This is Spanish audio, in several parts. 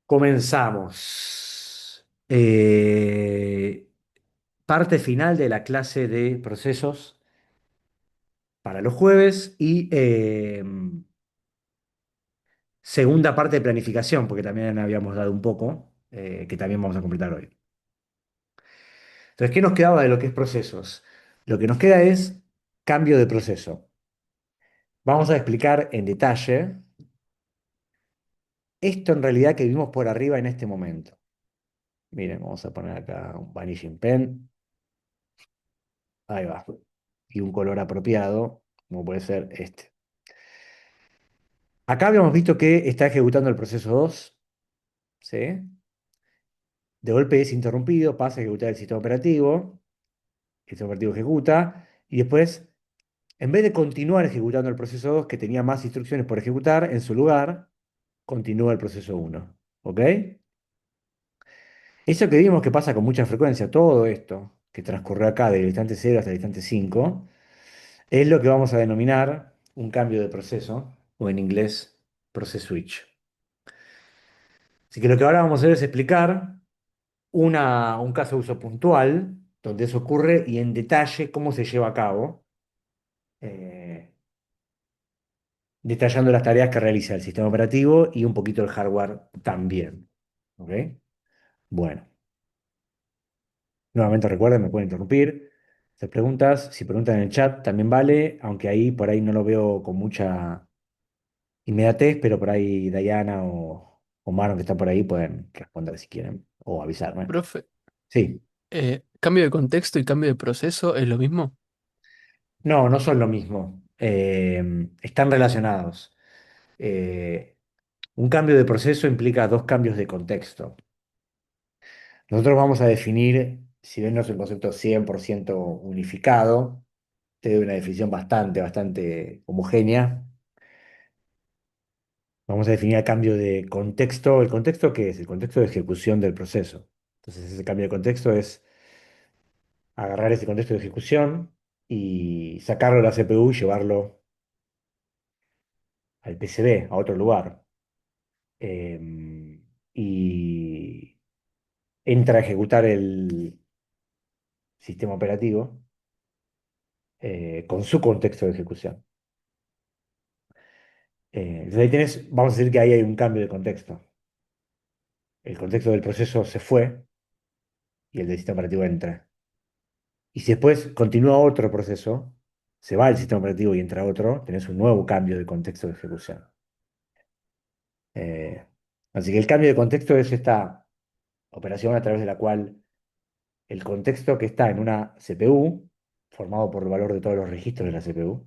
Comenzamos. Parte final de la clase de procesos para los jueves y segunda parte de planificación, porque también habíamos dado un poco, que también vamos a completar hoy. Entonces, ¿qué nos quedaba de lo que es procesos? Lo que nos queda es cambio de proceso. Vamos a explicar en detalle esto en realidad que vimos por arriba en este momento. Miren, vamos a poner acá un vanishing pen. Ahí va. Y un color apropiado, como puede ser este. Acá habíamos visto que está ejecutando el proceso 2, ¿sí? De golpe es interrumpido, pasa a ejecutar el sistema operativo ejecuta, y después, en vez de continuar ejecutando el proceso 2 que tenía más instrucciones por ejecutar, en su lugar, continúa el proceso uno. ¿Ok? Eso que vimos que pasa con mucha frecuencia, todo esto que transcurrió acá del instante 0 hasta el instante 5, es lo que vamos a denominar un cambio de proceso, o en inglés, process switch. Así que lo que ahora vamos a hacer es explicar un caso de uso puntual donde eso ocurre y en detalle cómo se lleva a cabo, eh, detallando las tareas que realiza el sistema operativo y un poquito el hardware también. ¿Ok? Bueno, nuevamente recuerden, me pueden interrumpir. Hacer preguntas, si preguntan en el chat también vale, aunque ahí por ahí no lo veo con mucha inmediatez, pero por ahí Diana o Maron que están por ahí pueden responder si quieren o avisarme. Profe, Sí, cambio de contexto y cambio de proceso es lo mismo. no, no son lo mismo. Están relacionados. Eh, un cambio de proceso implica dos cambios de contexto. Nosotros vamos a definir, si bien no es un concepto 100% unificado, te doy una definición bastante homogénea. Vamos a definir el cambio de contexto. ¿El contexto qué es? El contexto de ejecución del proceso. Entonces, ese cambio de contexto es agarrar ese contexto de ejecución y sacarlo de la CPU y llevarlo al PCB, a otro lugar. Y entra a ejecutar el sistema operativo con su contexto de ejecución. Entonces ahí tenés, vamos a decir que ahí hay un cambio de contexto. El contexto del proceso se fue y el del sistema operativo entra. Y si después continúa otro proceso, se va el sistema operativo y entra otro, tenés un nuevo cambio de contexto de ejecución. Eh, Así que el cambio de contexto es esta operación a través de la cual el contexto que está en una CPU, formado por el valor de todos los registros de la CPU,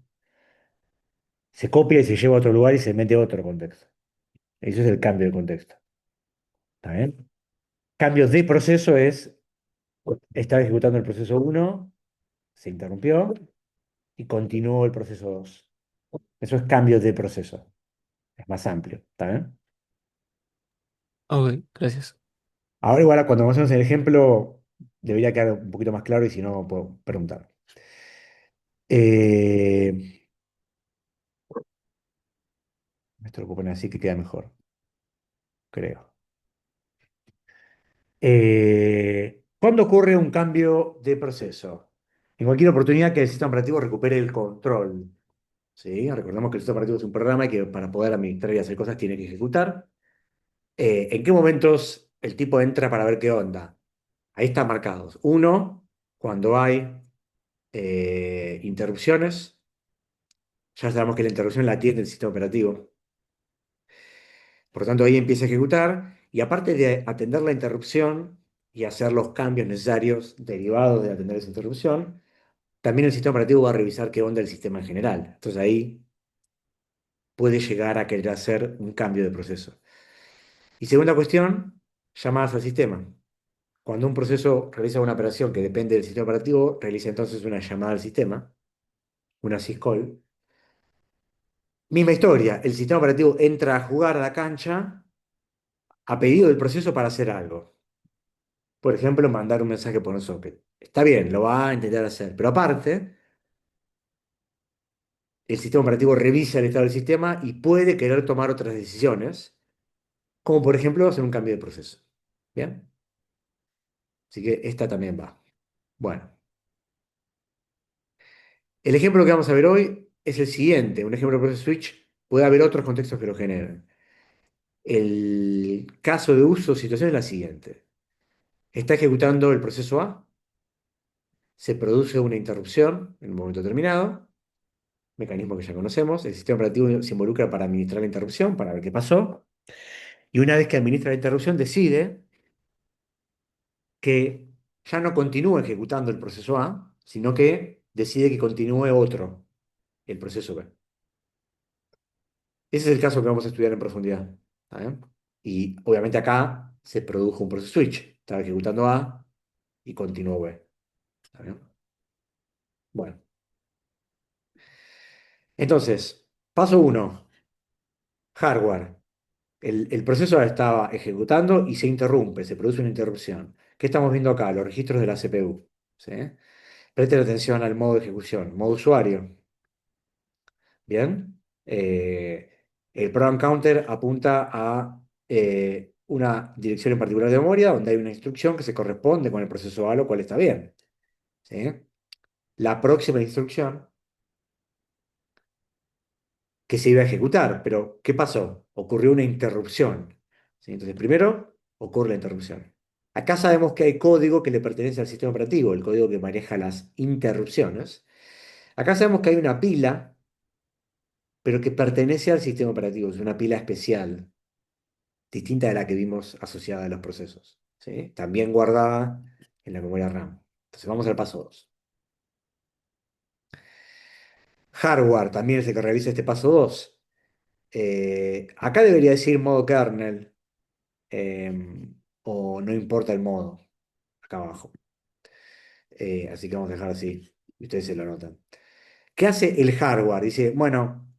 se copia y se lleva a otro lugar y se mete otro contexto. Eso es el cambio de contexto. ¿Está bien? Cambio de proceso es, estaba ejecutando el proceso uno, se interrumpió y continuó el proceso 2. Eso es cambio de proceso. Es más amplio. ¿Está bien? Ok, gracias. Ahora igual cuando hacemos el ejemplo debería quedar un poquito más claro y si no puedo preguntar. Eh, Esto lo puedo poner así que queda mejor, creo. ¿Cuándo ocurre un cambio de proceso? En cualquier oportunidad que el sistema operativo recupere el control. ¿Sí? Recordemos que el sistema operativo es un programa que para poder administrar y hacer cosas tiene que ejecutar. ¿En qué momentos el tipo entra para ver qué onda? Ahí están marcados. Uno, cuando hay interrupciones. Ya sabemos que la interrupción la atiende el sistema operativo. Por lo tanto, ahí empieza a ejecutar. Y aparte de atender la interrupción y hacer los cambios necesarios derivados de atender esa interrupción, también el sistema operativo va a revisar qué onda el sistema en general. Entonces ahí puede llegar a querer hacer un cambio de proceso. Y segunda cuestión, llamadas al sistema. Cuando un proceso realiza una operación que depende del sistema operativo, realiza entonces una llamada al sistema, una syscall. Misma historia, el sistema operativo entra a jugar a la cancha a pedido del proceso para hacer algo. Por ejemplo, mandar un mensaje por un socket. Está bien, lo va a intentar hacer, pero aparte, el sistema operativo revisa el estado del sistema y puede querer tomar otras decisiones como por ejemplo hacer un cambio de proceso. ¿Bien? Así que esta también va. Bueno, el ejemplo que vamos a ver hoy es el siguiente, un ejemplo de proceso switch. Puede haber otros contextos que lo generen. El caso de uso, situación es la siguiente. Está ejecutando el proceso A, se produce una interrupción en un momento determinado, mecanismo que ya conocemos, el sistema operativo se involucra para administrar la interrupción, para ver qué pasó, y una vez que administra la interrupción decide que ya no continúe ejecutando el proceso A, sino que decide que continúe otro, el proceso B. Ese es el caso que vamos a estudiar en profundidad. ¿Está bien? Y obviamente acá se produjo un proceso switch. Estaba ejecutando A y continuó B. ¿Está bien? Bueno, entonces, paso uno, hardware. El proceso estaba ejecutando y se interrumpe, se produce una interrupción. ¿Qué estamos viendo acá? Los registros de la CPU. ¿Sí? Presten atención al modo de ejecución, modo usuario. Bien. El program counter apunta a una dirección en particular de memoria donde hay una instrucción que se corresponde con el proceso A, lo cual está bien. ¿Sí? La próxima instrucción que se iba a ejecutar, pero ¿qué pasó? Ocurrió una interrupción. ¿Sí? Entonces, primero ocurre la interrupción. Acá sabemos que hay código que le pertenece al sistema operativo, el código que maneja las interrupciones. Acá sabemos que hay una pila, pero que pertenece al sistema operativo, es una pila especial, distinta de la que vimos asociada a los procesos, ¿sí? También guardada en la memoria RAM. Entonces vamos al paso 2. Hardware también es el que realiza este paso 2. Acá debería decir modo kernel, o no importa el modo, acá abajo. Así que vamos a dejar así, y ustedes se lo anotan. ¿Qué hace el hardware? Dice, bueno,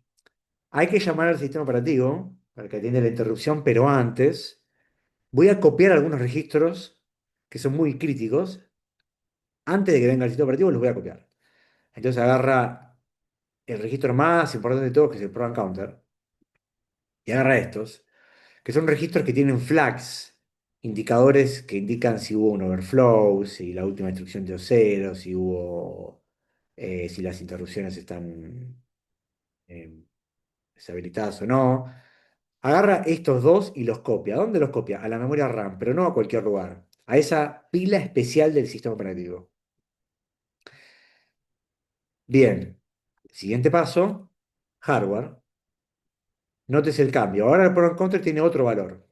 hay que llamar al sistema operativo para que atienda la interrupción, pero antes voy a copiar algunos registros que son muy críticos. Antes de que venga el sistema operativo, los voy a copiar. Entonces agarra el registro más importante de todos, que es el program counter, y agarra estos, que son registros que tienen flags, indicadores que indican si hubo un overflow, si la última instrucción dio cero, si hubo, si las interrupciones están eh, deshabilitadas o no. Agarra estos dos y los copia. ¿A dónde los copia? A la memoria RAM, pero no a cualquier lugar. A esa pila especial del sistema operativo. Bien. Siguiente paso, hardware. Nótese el cambio. Ahora el program counter tiene otro valor.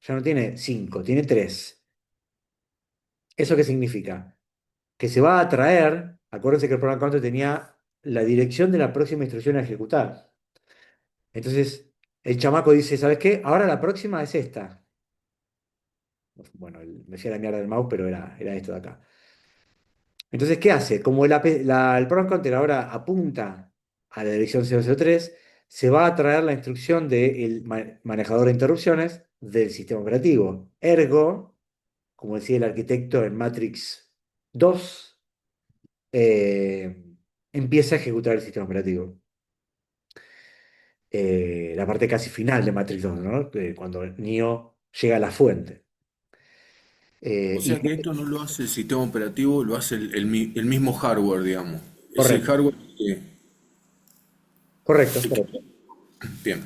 Ya no tiene 5, tiene 3. ¿Eso qué significa? Que se va a traer, acuérdense que el program counter tenía la dirección de la próxima instrucción a ejecutar. Entonces, el chamaco dice, ¿sabes qué? Ahora la próxima es esta. Bueno, me decía la mierda del mouse, pero era esto de acá. Entonces, ¿qué hace? Como el program counter ahora apunta a la dirección 003, se va a traer la instrucción del manejador de interrupciones del sistema operativo. Ergo, como decía el arquitecto en Matrix 2, eh, empieza a ejecutar el sistema operativo. La parte casi final de Matrix 2, ¿no? Cuando Neo llega a la fuente. O Y sea que esto no lo hace el sistema operativo, lo hace el mismo hardware, digamos. Es el correcto, hardware correcto, correcto. Bien.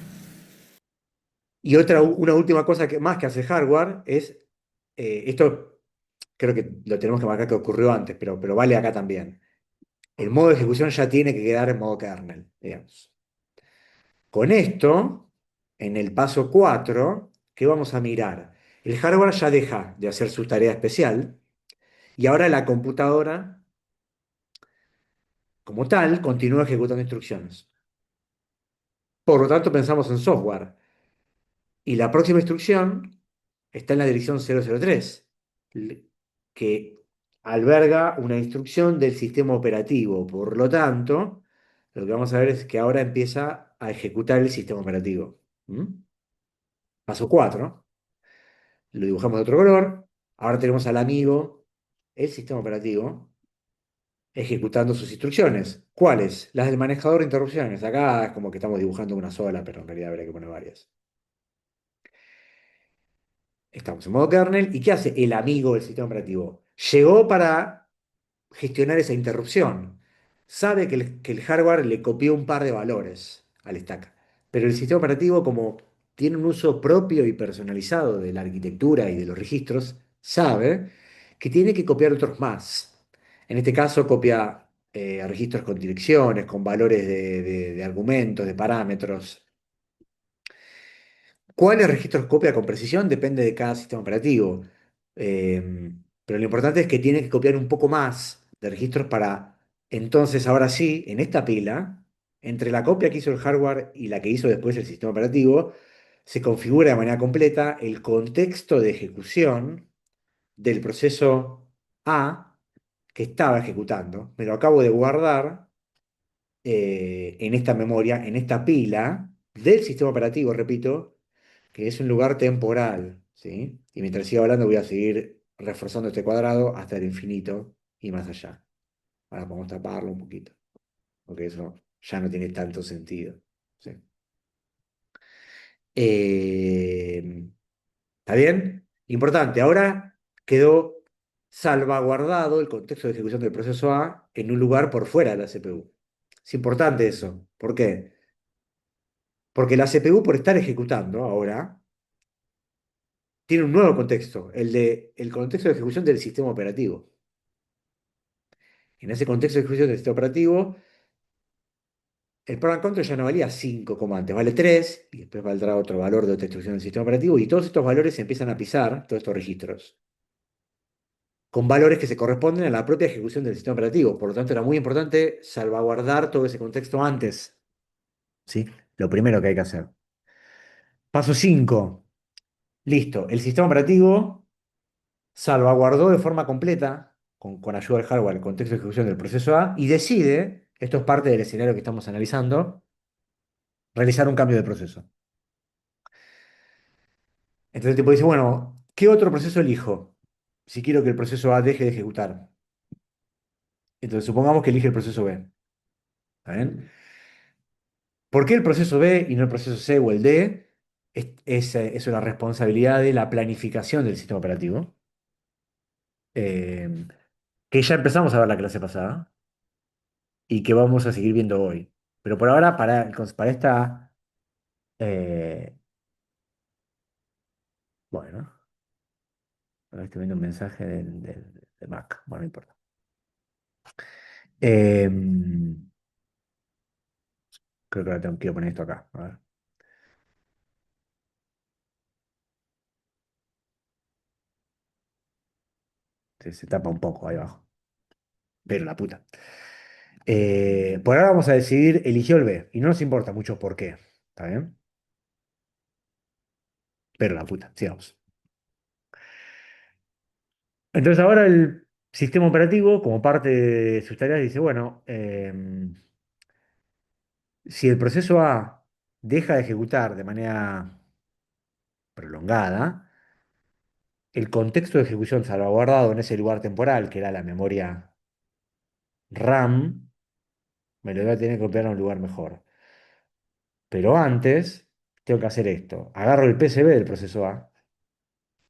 Y una última cosa más que hace hardware es, esto creo que lo tenemos que marcar que ocurrió antes, pero vale acá también. El modo de ejecución ya tiene que quedar en modo kernel, digamos. Con esto, en el paso 4, ¿qué vamos a mirar? El hardware ya deja de hacer su tarea especial y ahora la computadora, como tal, continúa ejecutando instrucciones. Por lo tanto, pensamos en software. Y la próxima instrucción está en la dirección 003, que alberga una instrucción del sistema operativo. Por lo tanto, lo que vamos a ver es que ahora empieza a ejecutar el sistema operativo. ¿Mm? Paso 4, lo dibujamos de otro color. Ahora tenemos al amigo, el sistema operativo, ejecutando sus instrucciones. ¿Cuáles? Las del manejador de interrupciones. Acá es como que estamos dibujando una sola, pero en realidad habría que poner varias. Estamos en modo kernel. ¿Y qué hace el amigo del sistema operativo? Llegó para gestionar esa interrupción. Sabe que el hardware le copió un par de valores al stack, pero el sistema operativo, como tiene un uso propio y personalizado de la arquitectura y de los registros, sabe que tiene que copiar otros más. En este caso, copia registros con direcciones, con valores de argumentos, de parámetros. ¿Cuáles registros copia con precisión? Depende de cada sistema operativo. Pero lo importante es que tiene que copiar un poco más de registros para, entonces, ahora sí, en esta pila, entre la copia que hizo el hardware y la que hizo después el sistema operativo, se configura de manera completa el contexto de ejecución del proceso A que estaba ejecutando. Me lo acabo de guardar en esta memoria, en esta pila del sistema operativo, repito, que es un lugar temporal, ¿sí? Y mientras siga hablando voy a seguir reforzando este cuadrado hasta el infinito y más allá. Ahora podemos taparlo un poquito, porque eso ya no tiene tanto sentido, ¿sí? Eh, ¿Está bien? Importante, ahora quedó salvaguardado el contexto de ejecución del proceso A en un lugar por fuera de la CPU. Es importante eso. ¿Por qué? Porque la CPU, por estar ejecutando ahora, tiene un nuevo contexto, el contexto de ejecución del sistema operativo. En ese contexto de ejecución del sistema operativo, el program counter ya no valía 5 como antes, vale 3 y después valdrá otro valor de otra instrucción del sistema operativo, y todos estos valores se empiezan a pisar, todos estos registros, con valores que se corresponden a la propia ejecución del sistema operativo. Por lo tanto, era muy importante salvaguardar todo ese contexto antes, ¿sí? Lo primero que hay que hacer. Paso 5. Listo. El sistema operativo salvaguardó de forma completa, con ayuda del hardware, el contexto de ejecución del proceso A y decide, esto es parte del escenario que estamos analizando, realizar un cambio de proceso. Entonces el tipo dice, bueno, ¿qué otro proceso elijo si quiero que el proceso A deje de ejecutar? Entonces supongamos que elige el proceso B. ¿Está bien? ¿Por qué el proceso B y no el proceso C o el D? Es una responsabilidad de la planificación del sistema operativo, eh, que ya empezamos a ver la clase pasada y que vamos a seguir viendo hoy. Pero por ahora, para esta, eh, bueno, ahora estoy viendo un mensaje de Mac, bueno, no importa. Eh, Creo que ahora quiero poner esto acá, a ver, se tapa un poco ahí abajo, pero la puta. Por ahora vamos a decidir, eligió el B, y no nos importa mucho por qué, ¿está bien? Pero la puta, sigamos. Entonces ahora el sistema operativo, como parte de sus tareas, dice, bueno, si el proceso A deja de ejecutar de manera prolongada, el contexto de ejecución salvaguardado en ese lugar temporal, que era la memoria RAM, me lo voy a tener que copiar a un lugar mejor. Pero antes, tengo que hacer esto. Agarro el PCB del proceso A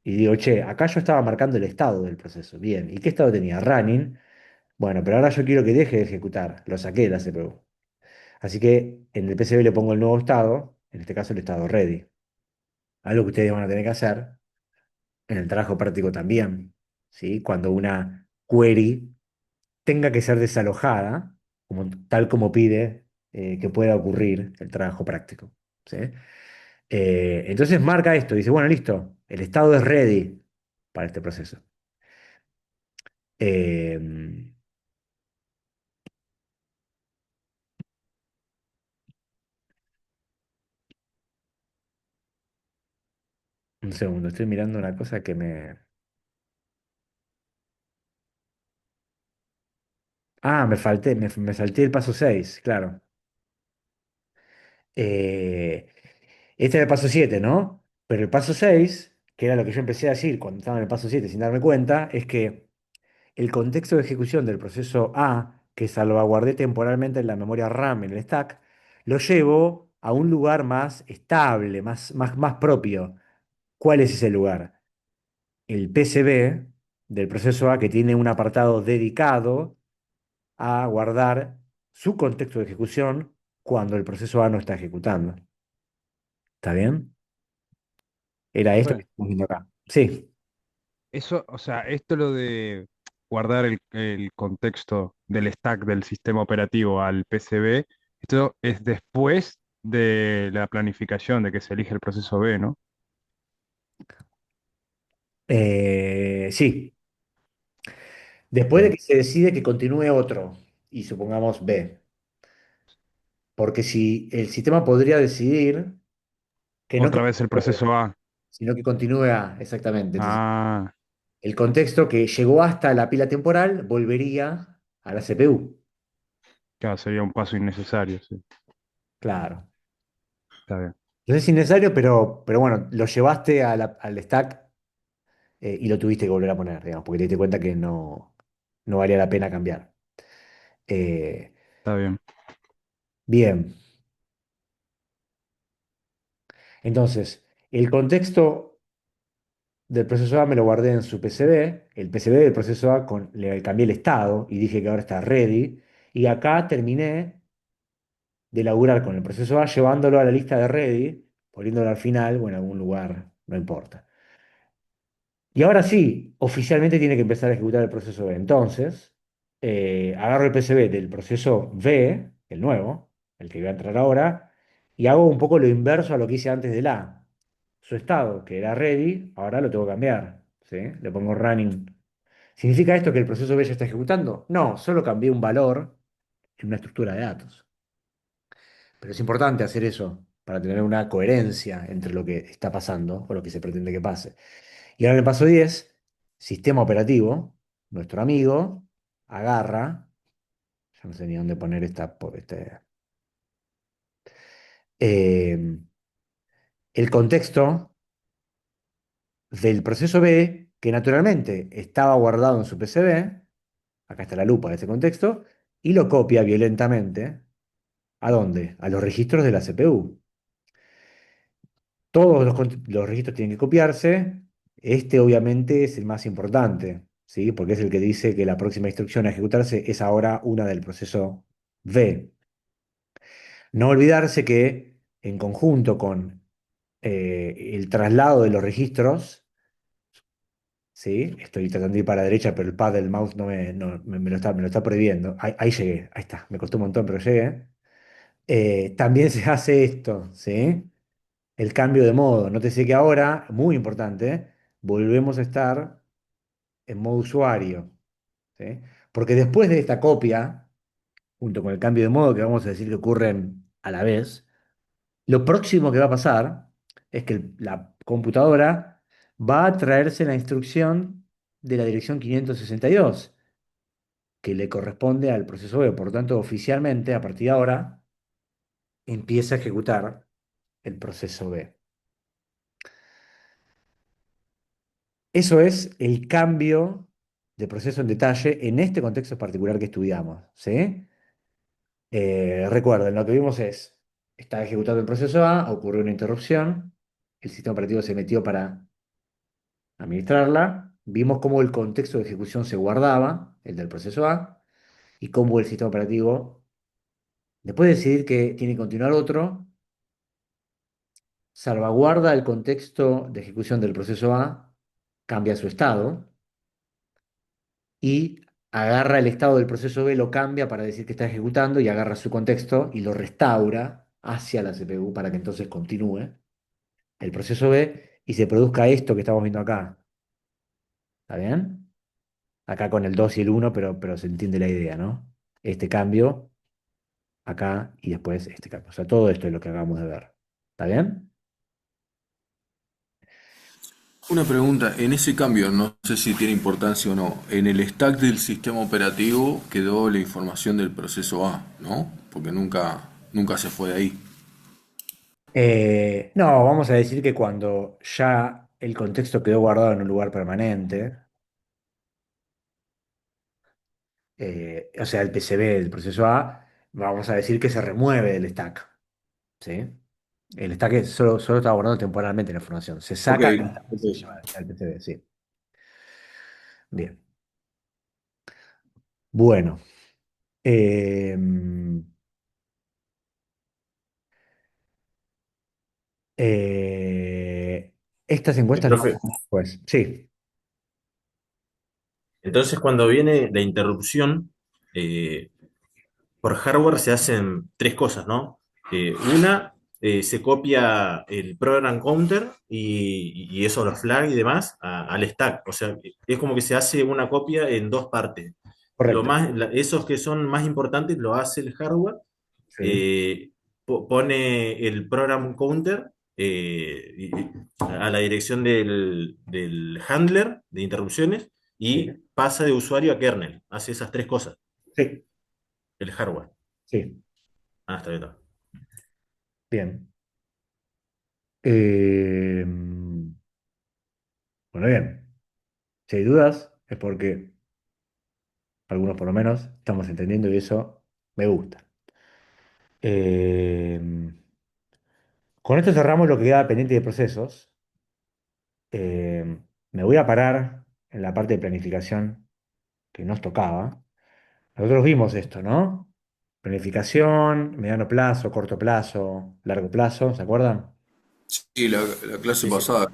y digo, che, acá yo estaba marcando el estado del proceso. Bien, ¿y qué estado tenía? Running. Bueno, pero ahora yo quiero que deje de ejecutar. Lo saqué de la CPU. Así que en el PCB le pongo el nuevo estado, en este caso el estado ready. Algo que ustedes van a tener que hacer en el trabajo práctico también, ¿sí? Cuando una query tenga que ser desalojada, tal como pide que pueda ocurrir el trabajo práctico, ¿sí? Entonces marca esto, dice, bueno, listo, el estado es ready para este proceso. Eh, un segundo, estoy mirando una cosa que me... Ah, me salté el paso 6, claro. Eh, Este era el paso 7, ¿no? Pero el paso 6, que era lo que yo empecé a decir cuando estaba en el paso 7 sin darme cuenta, es que el contexto de ejecución del proceso A, que salvaguardé temporalmente en la memoria RAM en el stack, lo llevo a un lugar más estable, más propio. ¿Cuál es ese lugar? el PCB del proceso A que tiene un apartado dedicado a guardar su contexto de ejecución cuando el proceso A no está ejecutando. ¿Está bien? Era esto que Bueno, estamos viendo acá. Sí. eso, o sea, esto lo de guardar el contexto del stack del sistema operativo al PCB, esto es después de la planificación de que se elige el proceso B, ¿no? Sí. Después de Bien. que se decide que continúe otro, y supongamos B, porque si el sistema podría decidir que no Otra vez el continúe, proceso A. sino que continúe A, exactamente. Entonces, Ah, el contexto que llegó hasta la pila temporal volvería a la CPU. claro, sería un paso innecesario, sí. Claro. Está bien, Entonces es innecesario, pero bueno, lo llevaste al stack y lo tuviste que volver a poner, digamos, porque te diste cuenta que no valía la pena cambiar. Eh, está bien. bien, entonces, el contexto del proceso A me lo guardé en su PCB, el PCB del proceso A le cambié el estado y dije que ahora está ready, y acá terminé de laburar con el proceso A llevándolo a la lista de ready, poniéndolo al final o en algún lugar, no importa. Y ahora sí, oficialmente tiene que empezar a ejecutar el proceso B. Entonces, agarro el PCB del proceso B, el nuevo, el que voy a entrar ahora, y hago un poco lo inverso a lo que hice antes del A. Su estado, que era ready, ahora lo tengo que cambiar. ¿Sí? Le pongo running. ¿Significa esto que el proceso B ya está ejecutando? No, solo cambié un valor en una estructura de datos. Pero es importante hacer eso para tener una coherencia entre lo que está pasando o lo que se pretende que pase. Y ahora en el paso 10, sistema operativo, nuestro amigo, agarra, ya no sé ni dónde poner eh, el contexto del proceso B, que naturalmente estaba guardado en su PCB, acá está la lupa de ese contexto, y lo copia violentamente. ¿A dónde? A los registros de la CPU. Todos los registros tienen que copiarse. Este obviamente es el más importante, ¿sí? Porque es el que dice que la próxima instrucción a ejecutarse es ahora una del proceso V. No olvidarse que en conjunto con el traslado de los registros, ¿sí? Estoy tratando de ir para la derecha, pero el pad del mouse no me lo está prohibiendo. Ahí llegué, ahí está, me costó un montón, pero llegué. También se hace esto, ¿sí? El cambio de modo. Nótese que ahora, muy importante, volvemos a estar en modo usuario, ¿sí? Porque después de esta copia, junto con el cambio de modo que vamos a decir que ocurren a la vez, lo próximo que va a pasar es que la computadora va a traerse la instrucción de la dirección 562, que le corresponde al proceso B. Por tanto, oficialmente, a partir de ahora, empieza a ejecutar el proceso B. Eso es el cambio de proceso en detalle en este contexto particular que estudiamos, ¿sí? Recuerden, lo que vimos es, está ejecutando el proceso A, ocurrió una interrupción, el sistema operativo se metió para administrarla, vimos cómo el contexto de ejecución se guardaba, el del proceso A, y cómo el sistema operativo, después de decidir que tiene que continuar otro, salvaguarda el contexto de ejecución del proceso A, cambia su estado, y agarra el estado del proceso B, lo cambia para decir que está ejecutando y agarra su contexto y lo restaura hacia la CPU para que entonces continúe el proceso B y se produzca esto que estamos viendo acá. ¿Está bien? Acá con el 2 y el uno, pero se entiende la idea, ¿no? Este cambio acá y después este cambio. O sea, todo esto es lo que acabamos de ver. ¿Está bien? Una pregunta, en ese cambio, no sé si tiene importancia o no, en el stack del sistema operativo quedó la información del proceso A, ¿no? Porque nunca se fue de ahí. No, vamos a decir que cuando ya el contexto quedó guardado en un lugar permanente, o sea, el PCB del proceso A, vamos a decir que se remueve del stack, ¿sí? El stack solo está guardando temporalmente la información. Se Ok, saca del stack y se lleva al PCB, sí. Bien. Bueno. em, eh, estas encuestas las Profe, vamos a hacer después. Sí, entonces cuando viene la interrupción, eh, por hardware se hacen tres cosas, ¿no? Una, se copia el program counter y eso, los flags y demás, al stack. O sea, es como que se hace una copia en dos partes. correcto. Esos que son más importantes lo hace el hardware, Sí, eh, pone el program counter a la dirección del handler de interrupciones sí, y pasa de usuario a kernel. Hace esas tres cosas, sí, el hardware. sí. Ah, está bien. Está bien. Bien. Em, bueno, bien. Si hay dudas, es porque algunos por lo menos estamos entendiendo y eso me gusta. Em, con esto cerramos lo que queda pendiente de procesos. Me voy a parar en la parte de planificación que nos tocaba. Nosotros vimos esto, ¿no? Planificación, mediano plazo, corto plazo, largo plazo, ¿se acuerdan? Sí, la clase Sí, sí. pasada.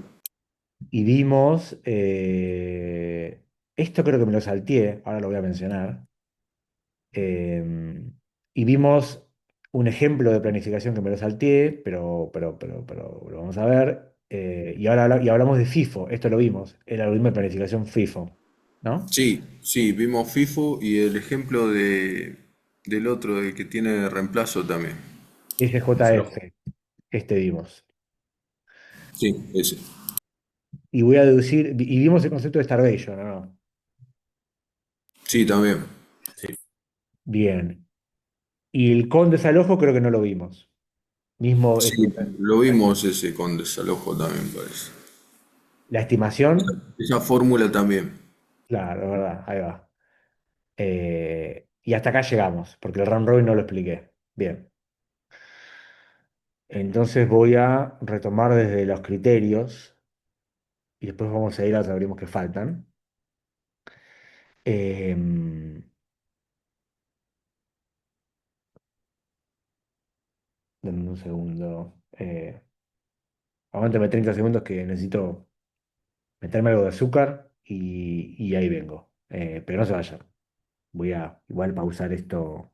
Y vimos, esto creo que me lo salteé, ahora lo voy a mencionar. Y vimos un ejemplo de planificación que me lo salteé, pero lo vamos a ver. Y ahora y hablamos de FIFO, esto lo vimos, el algoritmo de planificación FIFO, ¿no? Sí, sí, vimos FIFO y el ejemplo del otro, del que tiene reemplazo también. Flojo. SJF, este vimos. Sí, ese. Y voy a deducir, y vimos el concepto de starvation, ¿no? Sí, también. Sí. Bien. Y el con desalojo creo que no lo vimos. Mismo Sí, lo vimos ese con desalojo también, parece. la estimación, Esa fórmula también. claro, es verdad, ahí va. Y hasta acá llegamos, porque el round robin no lo expliqué. Bien. Entonces voy a retomar desde los criterios y después vamos a ir a los algoritmos que faltan. Em, Denme un segundo. Aguántame 30 segundos que necesito meterme algo de azúcar y ahí vengo. Pero no se vayan. Voy a igual pausar esto.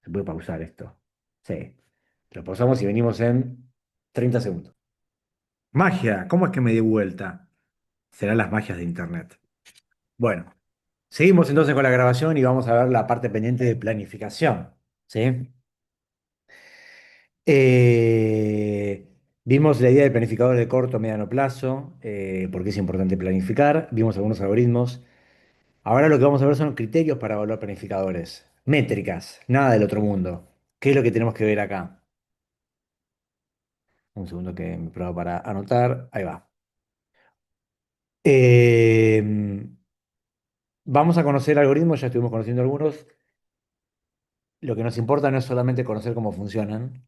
¿Se puede pausar esto? Sí. Lo pausamos y venimos en 30 segundos. Magia, ¿cómo es que me di vuelta? Serán las magias de Internet. Bueno, seguimos entonces con la grabación y vamos a ver la parte pendiente de planificación. ¿Sí? Eh, Vimos la idea de planificadores de corto o mediano plazo, porque es importante planificar. Vimos algunos algoritmos. Ahora lo que vamos a ver son criterios para evaluar planificadores. Métricas, nada del otro mundo. ¿Qué es lo que tenemos que ver acá? Un segundo que me pruebo para anotar. Ahí va. Eh, Vamos a conocer algoritmos, ya estuvimos conociendo algunos. Lo que nos importa no es solamente conocer cómo funcionan,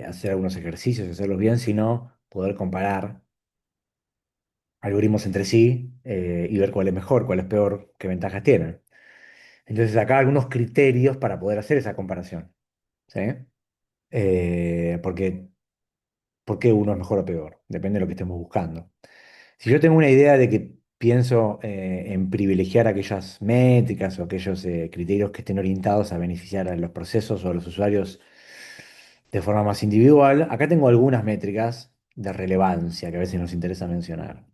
hacer algunos ejercicios, hacerlos bien, sino poder comparar algoritmos entre sí y ver cuál es mejor, cuál es peor, qué ventajas tienen. Entonces, acá algunos criterios para poder hacer esa comparación. ¿Sí? Porque, ¿por qué uno es mejor o peor? Depende de lo que estemos buscando. Si yo tengo una idea de que pienso en privilegiar aquellas métricas o aquellos criterios que estén orientados a beneficiar a los procesos o a los usuarios de forma más individual, acá tengo algunas métricas de relevancia que a veces nos interesa mencionar.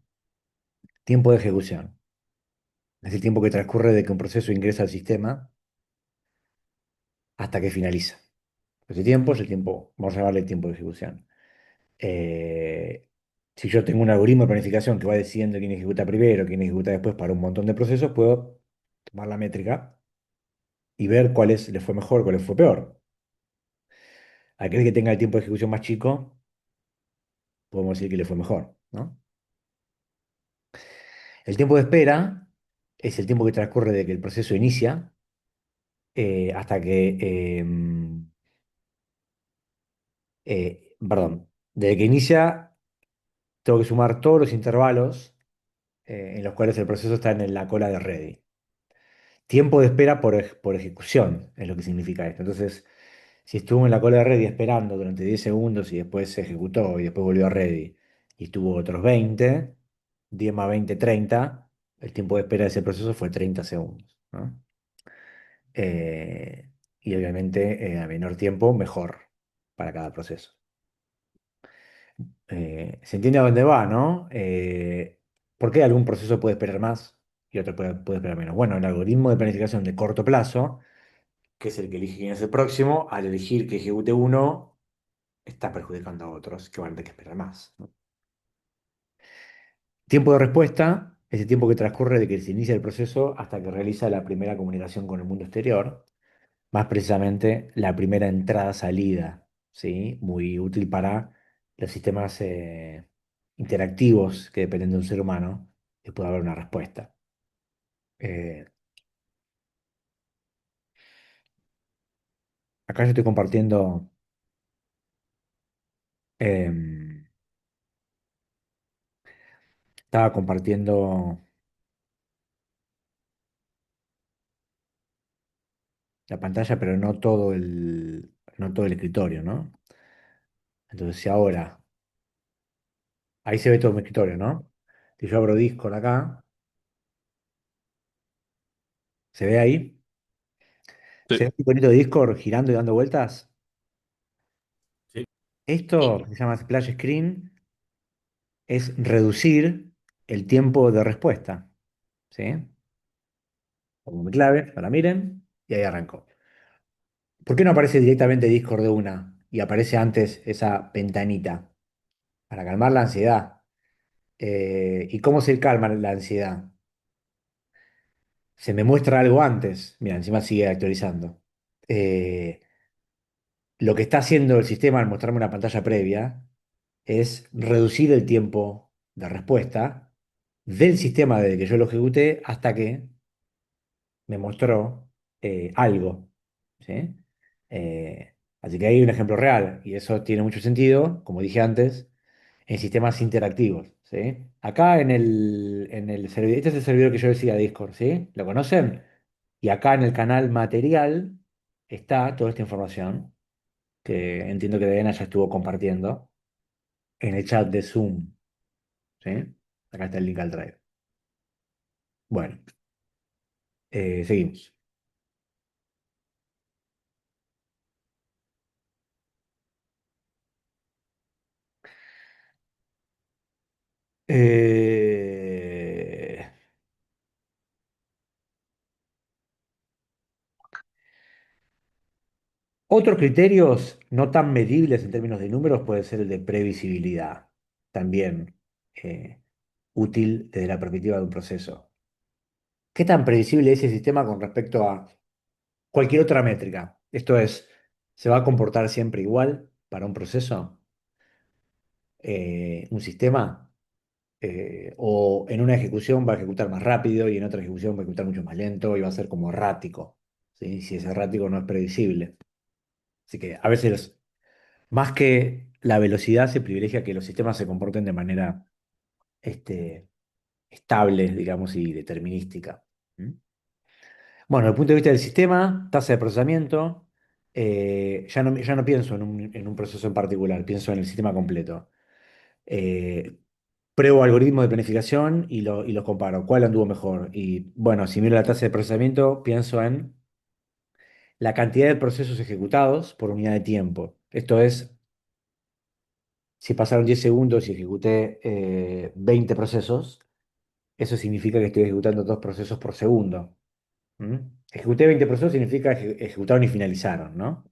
Tiempo de ejecución, es el tiempo que transcurre de que un proceso ingresa al sistema hasta que finaliza. Ese tiempo es el tiempo, vamos a llamarle tiempo de ejecución. Eh, si yo tengo un algoritmo de planificación que va decidiendo quién ejecuta primero, quién ejecuta después para un montón de procesos, puedo tomar la métrica y ver cuáles les fue mejor, cuáles fue peor. Aquel que tenga el tiempo de ejecución más chico, podemos decir que le fue mejor, ¿no? El tiempo de espera es el tiempo que transcurre de que el proceso inicia hasta que, perdón, desde que inicia tengo que sumar todos los intervalos en los cuales el proceso está en la cola de ready. Tiempo de espera por ejecución es lo que significa esto. Entonces, si estuvo en la cola de ready esperando durante 10 segundos y después se ejecutó y después volvió a ready y estuvo otros 20, 10 más 20, 30, el tiempo de espera de ese proceso fue 30 segundos, ¿no? Y obviamente a menor tiempo, mejor para cada proceso. Se entiende a dónde va, ¿no? ¿Por qué algún proceso puede esperar más y otro puede esperar menos? Bueno, el algoritmo de planificación de corto plazo, que es el que elige quién es el próximo, al elegir que ejecute uno, está perjudicando a otros que van a tener que esperar más, ¿no? Tiempo de respuesta es el tiempo que transcurre de que se inicia el proceso hasta que realiza la primera comunicación con el mundo exterior, más precisamente la primera entrada-salida, ¿sí? Muy útil para los sistemas interactivos que dependen de un ser humano, que pueda haber una respuesta. Eh, Acá yo estoy compartiendo, em, estaba compartiendo la pantalla, pero no todo el escritorio, ¿no? Entonces, si ahora, ahí se ve todo mi escritorio, ¿no? Si yo abro Discord acá, ¿se ve ahí? ¿Se ve Sí. el iconito de Discord girando y dando vueltas? Sí. Esto que se llama Splash Screen es reducir el tiempo de respuesta, ¿sí? Pongo mi clave, no la miren, y ahí arrancó. ¿Por qué no aparece directamente Discord de una y aparece antes esa ventanita? Para calmar la ansiedad. ¿Y cómo se calma la ansiedad? Se me muestra algo antes. Mira, encima sigue actualizando. Eh, lo que está haciendo el sistema al mostrarme una pantalla previa es reducir el tiempo de respuesta del sistema desde que yo lo ejecuté hasta que me mostró algo, ¿sí? Así que hay un ejemplo real y eso tiene mucho sentido, como dije antes, en sistemas interactivos, ¿sí? Acá en el servidor, este es el servidor que yo decía, Discord, ¿sí? ¿Lo conocen? Y acá en el canal material está toda esta información que entiendo que Diana ya estuvo compartiendo en el chat de Zoom, ¿sí? Acá está el link al drive. Bueno, seguimos. Eh, Otros criterios no tan medibles en términos de números puede ser el de previsibilidad, también útil desde la perspectiva de un proceso. ¿Qué tan previsible es el sistema con respecto a cualquier otra métrica? Esto es, ¿se va a comportar siempre igual para un proceso? Un sistema, o en una ejecución va a ejecutar más rápido y en otra ejecución va a ejecutar mucho más lento y va a ser como errático, ¿sí? Si es errático no es previsible. Así que a veces más que la velocidad, se privilegia que los sistemas se comporten de manera este, estable, digamos, y determinística. ¿Mm? Bueno, desde el punto de vista del sistema, tasa de procesamiento, ya no pienso en un proceso en particular, pienso en el sistema completo. Eh, Pruebo algoritmos de planificación y los comparo. ¿Cuál anduvo mejor? Y bueno, si miro la tasa de procesamiento, pienso en la cantidad de procesos ejecutados por unidad de tiempo. Esto es, si pasaron 10 segundos y ejecuté 20 procesos, eso significa que estoy ejecutando 2 procesos por segundo. ¿Mm? Ejecuté 20 procesos significa ejecutaron y finalizaron, ¿no?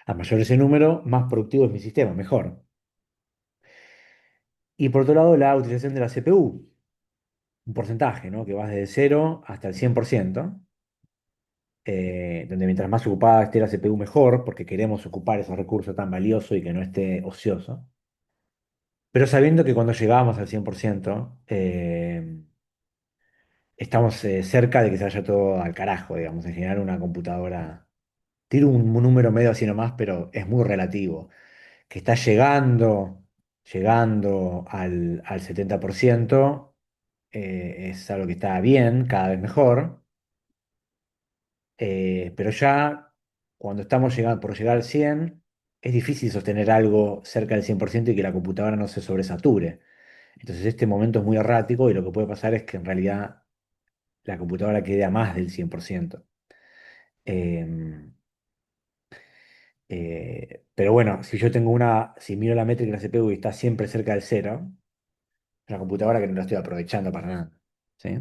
A mayor ese número, más productivo es mi sistema, mejor. Y por otro lado, la utilización de la CPU, un porcentaje, ¿no? Que va desde 0 hasta el 100%, donde mientras más ocupada esté la CPU, mejor, porque queremos ocupar ese recurso tan valioso y que no esté ocioso. Pero sabiendo que cuando llegamos al 100%, estamos cerca de que se vaya todo al carajo, digamos, en general una computadora, tiro un número medio así nomás, pero es muy relativo, que está llegando llegando al 70%, es algo que está bien, cada vez mejor, pero ya cuando estamos llegando, por llegar al 100, es difícil sostener algo cerca del 100% y que la computadora no se sobresature. Entonces este momento es muy errático y lo que puede pasar es que en realidad la computadora quede a más del 100%. Em, pero bueno, si miro la métrica de la CPU y está siempre cerca del cero, es una computadora que no la estoy aprovechando para nada. ¿Sí?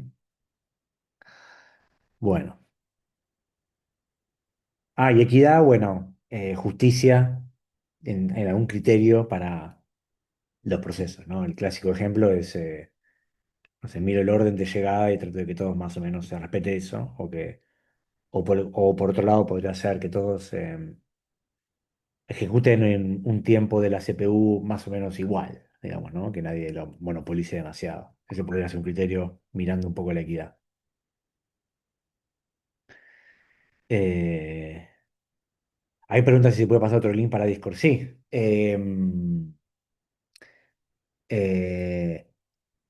Bueno. Y equidad, bueno, justicia en algún criterio para los procesos, ¿no? El clásico ejemplo es, no sé, miro el orden de llegada y trato de que todos más o menos se respete eso, o por otro lado podría ser que todos ejecuten en un tiempo de la CPU más o menos igual, digamos, ¿no? Que nadie lo monopolice demasiado. Ese podría ser un criterio mirando un poco la equidad. Eh, Hay preguntas si se puede pasar otro link para Discord. Sí. Eh,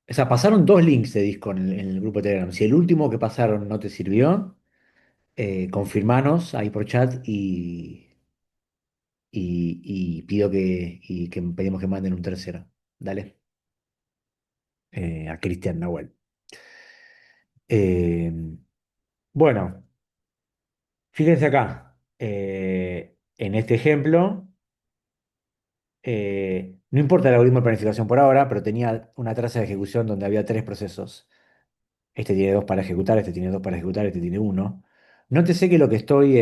o sea, pasaron dos links de Discord en el grupo de Telegram. Si el último que pasaron no te sirvió, confirmanos ahí por chat y pido que pedimos que manden un tercero. Dale. A Cristian Nahuel. Eh, bueno, fíjense acá. En este ejemplo, no importa el algoritmo de planificación por ahora, pero tenía una tasa de ejecución donde había tres procesos. Este tiene dos para ejecutar, este tiene dos para ejecutar, este tiene uno. Nótese que lo que estoy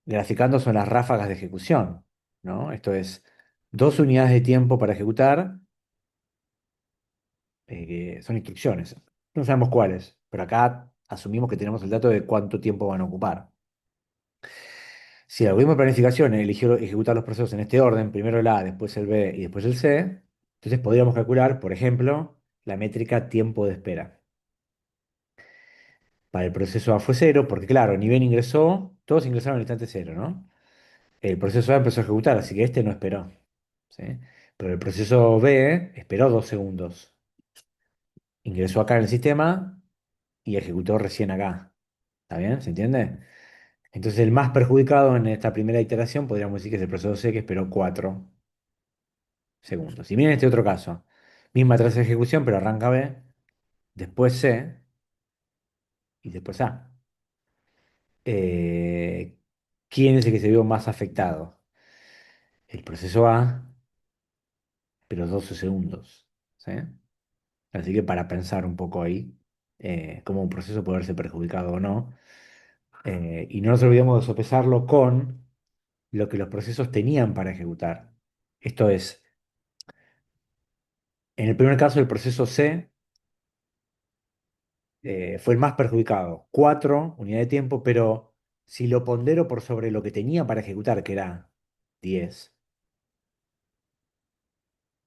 graficando son las ráfagas de ejecución, ¿no? Esto es dos unidades de tiempo para ejecutar, que son instrucciones. No sabemos cuáles, pero acá asumimos que tenemos el dato de cuánto tiempo van a ocupar. Si el algoritmo de planificación eligió ejecutar los procesos en este orden, primero el A, después el B y después el C, entonces podríamos calcular, por ejemplo, la métrica tiempo de espera. Para el proceso A fue cero, porque claro, ni bien ingresó, todos ingresaron al instante cero, ¿no? El proceso A empezó a ejecutar, así que este no esperó, ¿sí? Pero el proceso B esperó 2 segundos. Ingresó acá en el sistema y ejecutó recién acá. ¿Está bien? ¿Se entiende? Entonces el más perjudicado en esta primera iteración podríamos decir que es el proceso C que esperó 4 segundos. Y miren este otro caso. Misma tras ejecución, pero arranca B, después C y después A. Eh, ¿Quién es el que se vio más afectado? El proceso A, pero 12 segundos. ¿Sí? Así que para pensar un poco ahí, cómo un proceso puede verse perjudicado o no. Y no nos olvidemos de sopesarlo con lo que los procesos tenían para ejecutar. Esto es, en el primer caso, el proceso C fue el más perjudicado, 4 unidades de tiempo, pero si lo pondero por sobre lo que tenía para ejecutar, que era 10,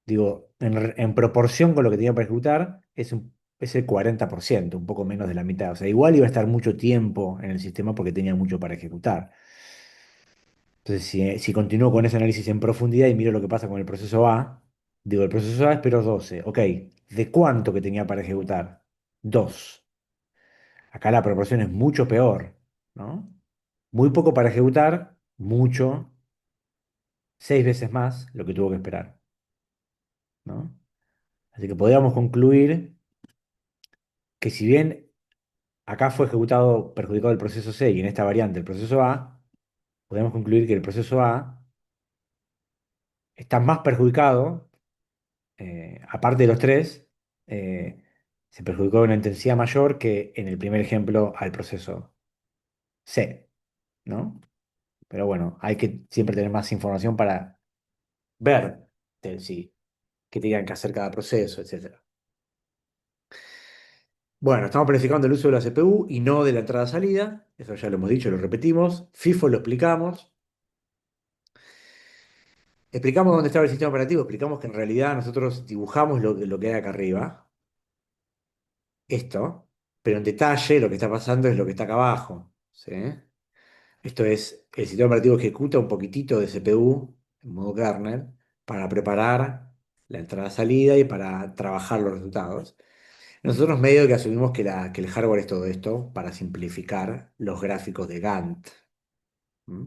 digo, en proporción con lo que tenía para ejecutar, es el 40%, un poco menos de la mitad. O sea, igual iba a estar mucho tiempo en el sistema porque tenía mucho para ejecutar. Entonces, si continúo con ese análisis en profundidad y miro lo que pasa con el proceso A, digo, el proceso A esperó 12. Ok, ¿de cuánto que tenía para ejecutar? 2. Acá la proporción es mucho peor, ¿no? Muy poco para ejecutar, mucho, 6 veces más lo que tuvo que esperar, ¿no? Así que podríamos concluir que si bien acá fue perjudicado el proceso C y en esta variante el proceso A, podemos concluir que el proceso A está más perjudicado, aparte de los tres, eh, se perjudicó en una intensidad mayor que en el primer ejemplo al proceso C, ¿no? Pero bueno, hay que siempre tener más información para ver sí, qué tenían que hacer cada proceso, etcétera. Bueno, estamos planificando el uso de la CPU y no de la entrada-salida. Eso ya lo hemos dicho, lo repetimos. FIFO lo explicamos. Explicamos dónde estaba el sistema operativo. Explicamos que en realidad nosotros dibujamos lo que hay acá arriba. Esto. Pero en detalle lo que está pasando es lo que está acá abajo. ¿Sí? Esto es, el sistema operativo ejecuta un poquitito de CPU en modo kernel, para preparar la entrada-salida y para trabajar los resultados. Nosotros medio que asumimos que el hardware es todo esto para simplificar los gráficos de Gantt. ¿Mm?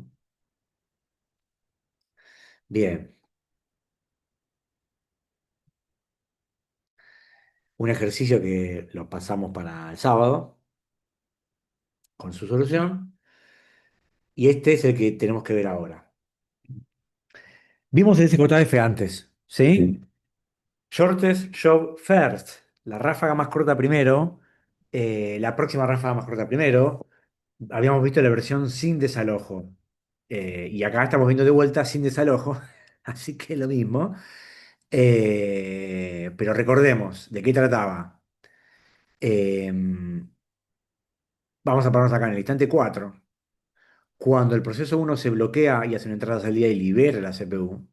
Bien, un ejercicio que lo pasamos para el sábado con su solución y este es el que tenemos que ver ahora. Vimos el SJF antes, ¿sí? Sí. Shortest job first. La ráfaga más corta primero. La próxima ráfaga más corta primero. Habíamos visto la versión sin desalojo. Y acá estamos viendo de vuelta sin desalojo. Así que lo mismo. Pero recordemos, ¿de qué trataba? Eh, Vamos a pararnos acá en el instante 4. Cuando el proceso uno se bloquea y hace una entrada salida y libera la CPU,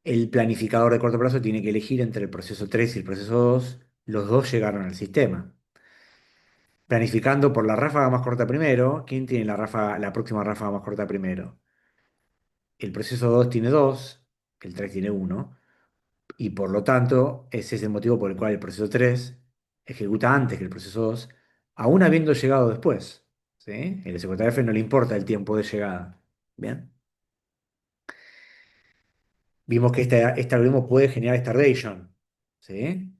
el planificador de corto plazo tiene que elegir entre el proceso 3 y el proceso 2. Los dos llegaron al sistema. Planificando por la ráfaga más corta primero, ¿quién tiene la próxima ráfaga más corta primero? El proceso 2 tiene 2, el 3 tiene 1, y por lo tanto ese es el motivo por el cual el proceso 3 ejecuta antes que el proceso 2, aún habiendo llegado después. ¿Sí? El SJF no le importa el tiempo de llegada. Bien. Vimos que este algoritmo puede generar tardation. ¿Sí?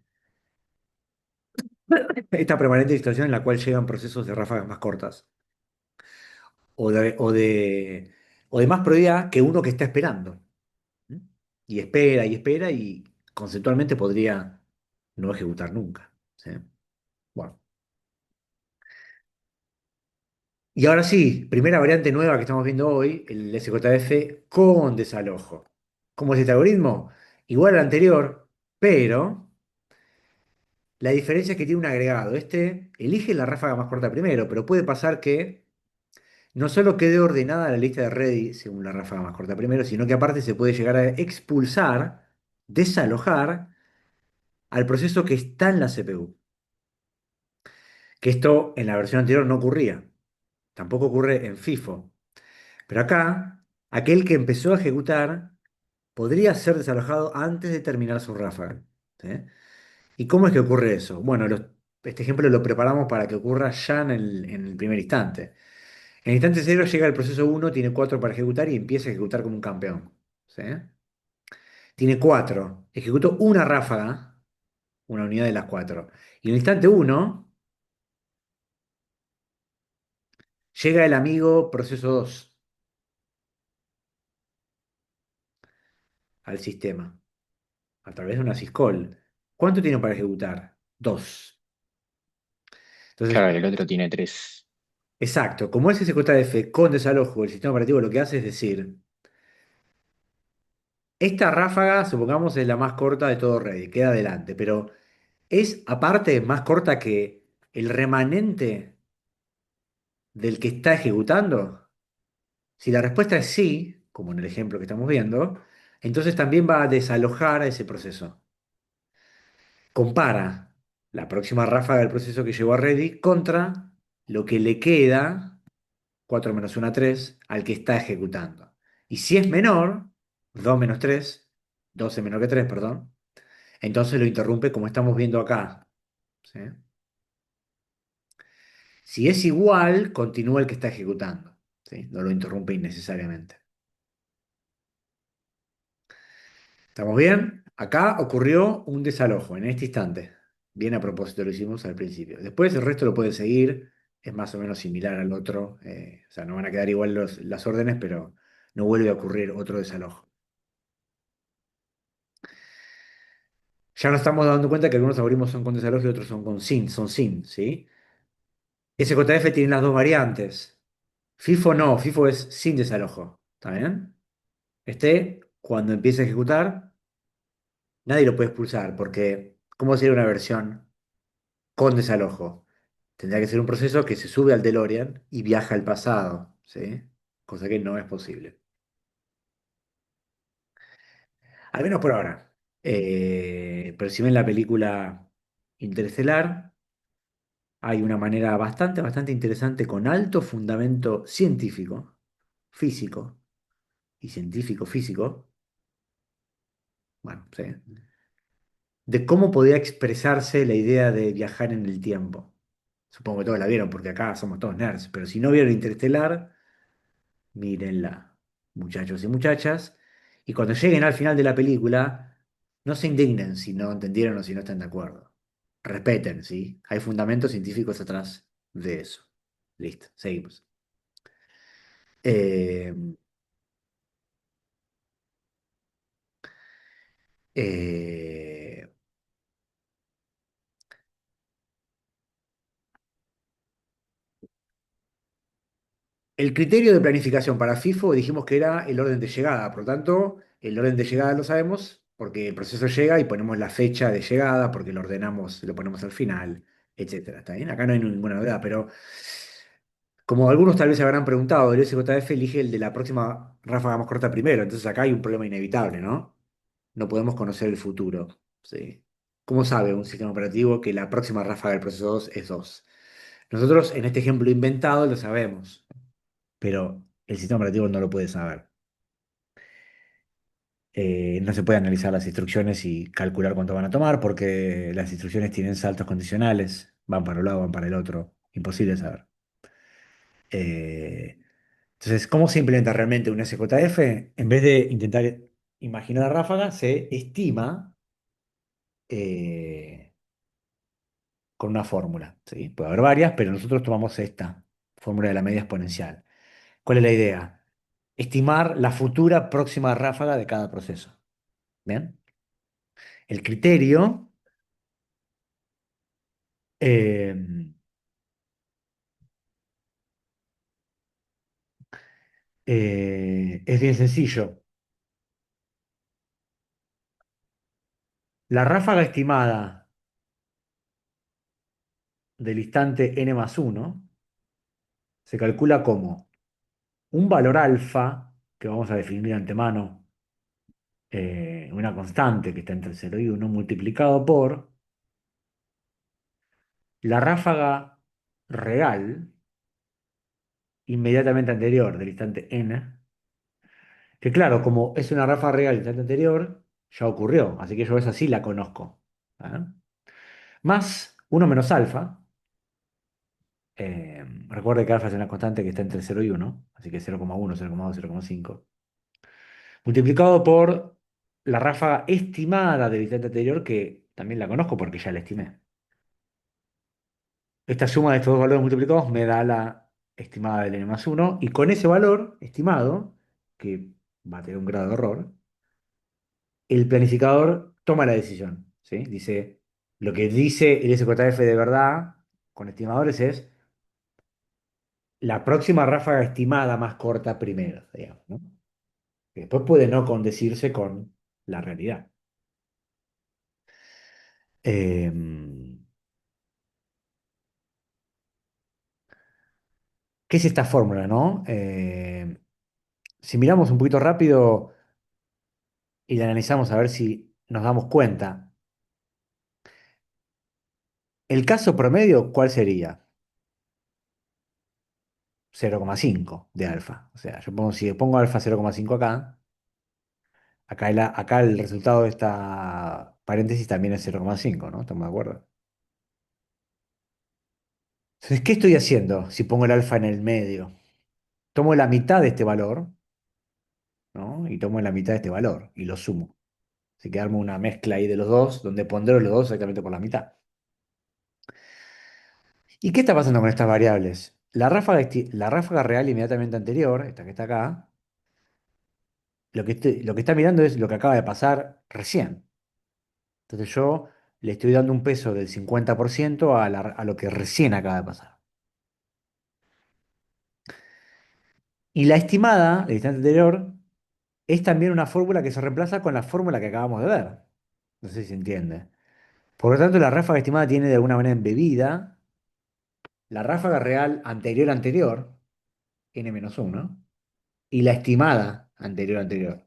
Esta permanente distorsión en la cual llegan procesos de ráfagas más cortas. O de, o de, o de más probabilidad que uno que está esperando. ¿Mm? Y espera y conceptualmente podría no ejecutar nunca. ¿Sí? Bueno. Y ahora sí, primera variante nueva que estamos viendo hoy, el SJF con desalojo. ¿Cómo es este algoritmo? Igual al anterior, pero la diferencia es que tiene un agregado. Este elige la ráfaga más corta primero, pero puede pasar que no solo quede ordenada la lista de ready según la ráfaga más corta primero, sino que aparte se puede llegar a expulsar, desalojar al proceso que está en la CPU. Que esto en la versión anterior no ocurría. Tampoco ocurre en FIFO. Pero acá, aquel que empezó a ejecutar podría ser desalojado antes de terminar su ráfaga. ¿Sí? ¿Y cómo es que ocurre eso? Bueno, este ejemplo lo preparamos para que ocurra ya en el primer instante. En el instante cero llega el proceso uno, tiene 4 para ejecutar y empieza a ejecutar como un campeón. ¿Sí? Tiene 4. Ejecutó una ráfaga, una unidad de las 4. Y en el instante uno llega el amigo proceso 2 al sistema a través de una syscall. ¿Cuánto tiene para ejecutar? 2. Entonces, Claro, el otro tiene tres. exacto, como es SJF con desalojo, el sistema operativo lo que hace es decir, esta ráfaga, supongamos, es la más corta de todo Ready, queda adelante, pero es aparte más corta que el remanente del que está ejecutando. Si la respuesta es sí, como en el ejemplo que estamos viendo, entonces también va a desalojar a ese proceso. Compara la próxima ráfaga del proceso que llegó a Ready contra lo que le queda 4 menos 1 3 al que está ejecutando. Y si es menor, 2 menos 3 12 menor que 3 perdón, entonces lo interrumpe como estamos viendo acá. ¿Sí? Si es igual, continúa el que está ejecutando. ¿Sí? No lo interrumpe innecesariamente. ¿Estamos bien? Acá ocurrió un desalojo en este instante. Bien a propósito, lo hicimos al principio. Después el resto lo puede seguir, es más o menos similar al otro. O sea, no van a quedar igual las órdenes, pero no vuelve a ocurrir otro desalojo. Ya nos estamos dando cuenta que algunos algoritmos son con desalojo y otros son con sin, son sin, ¿sí? SJF tiene las dos variantes. FIFO no, FIFO es sin desalojo. ¿Está bien? Cuando empiece a ejecutar, nadie lo puede expulsar, porque ¿cómo sería una versión con desalojo? Tendría que ser un proceso que se sube al DeLorean y viaja al pasado, ¿sí? Cosa que no es posible. Al menos por ahora. Pero si ven la película Interestelar, hay una manera bastante interesante con alto fundamento científico, físico, y científico físico, bueno, sí, de cómo podía expresarse la idea de viajar en el tiempo. Supongo que todos la vieron porque acá somos todos nerds, pero si no vieron Interestelar, mírenla, muchachos y muchachas. Y cuando lleguen al final de la película, no se indignen si no entendieron o si no están de acuerdo. Respeten, ¿sí? Hay fundamentos científicos atrás de eso. Listo, seguimos. Eh, eh, el criterio de planificación para FIFO dijimos que era el orden de llegada. Por lo tanto, el orden de llegada lo sabemos porque el proceso llega y ponemos la fecha de llegada porque lo ordenamos, lo ponemos al final, etcétera. ¿Está bien? Acá no hay ninguna novedad, pero como algunos tal vez se habrán preguntado, el SJF elige el de la próxima ráfaga más corta primero. Entonces acá hay un problema inevitable, ¿no? No podemos conocer el futuro. ¿Sí? ¿Cómo sabe un sistema operativo que la próxima ráfaga del proceso 2 es 2? Nosotros en este ejemplo inventado lo sabemos, pero el sistema operativo no lo puede saber. No se puede analizar las instrucciones y calcular cuánto van a tomar porque las instrucciones tienen saltos condicionales, van para un lado, van para el otro, imposible de saber. Eh, entonces, ¿cómo se implementa realmente un SJF? En vez de intentar imaginar la ráfaga, se estima eh, con una fórmula, ¿sí? Puede haber varias, pero nosotros tomamos esta fórmula de la media exponencial. ¿Cuál es la idea? Estimar la futura próxima ráfaga de cada proceso. ¿Bien? El criterio eh, es bien sencillo. La ráfaga estimada del instante n más uno se calcula como un valor alfa, que vamos a definir de antemano, una constante que está entre cero y uno multiplicado por la ráfaga real inmediatamente anterior del instante n, que claro, como es una ráfaga real del instante anterior, ya ocurrió, así que yo esa sí la conozco. ¿Ah? Más uno menos alfa. Recuerde que alfa es una constante que está entre cero y uno, así que 0,1, 0,2, 0,5. Multiplicado por la ráfaga estimada del instante anterior, que también la conozco porque ya la estimé. Esta suma de estos dos valores multiplicados me da la estimada del n más uno, y con ese valor estimado, que va a tener un grado de error, el planificador toma la decisión. ¿Sí? Dice, lo que dice el SJF de verdad con estimadores es la próxima ráfaga estimada más corta primero, digamos, ¿no? Que después puede no condecirse con la realidad. Em, ¿Qué es esta fórmula, no? Si miramos un poquito rápido y la analizamos a ver si nos damos cuenta, el caso promedio, ¿cuál sería? 0,5 de alfa. O sea, si pongo alfa 0,5 acá, acá el resultado de esta paréntesis también es 0,5, ¿no? ¿Estamos de acuerdo? Entonces, ¿qué estoy haciendo si pongo el alfa en el medio? Tomo la mitad de este valor, ¿no? Y tomo la mitad de este valor y lo sumo. Así que armo una mezcla ahí de los dos, donde pondero los dos exactamente por la mitad. ¿Y qué está pasando con estas variables? La ráfaga real inmediatamente anterior, esta que está acá, lo que está mirando es lo que acaba de pasar recién. Entonces yo le estoy dando un peso del 50% a lo que recién acaba de pasar. Y la estimada del instante anterior es también una fórmula que se reemplaza con la fórmula que acabamos de ver. No sé si se entiende. Por lo tanto, la ráfaga estimada tiene de alguna manera embebida la ráfaga real anterior, n-1, y la estimada anterior.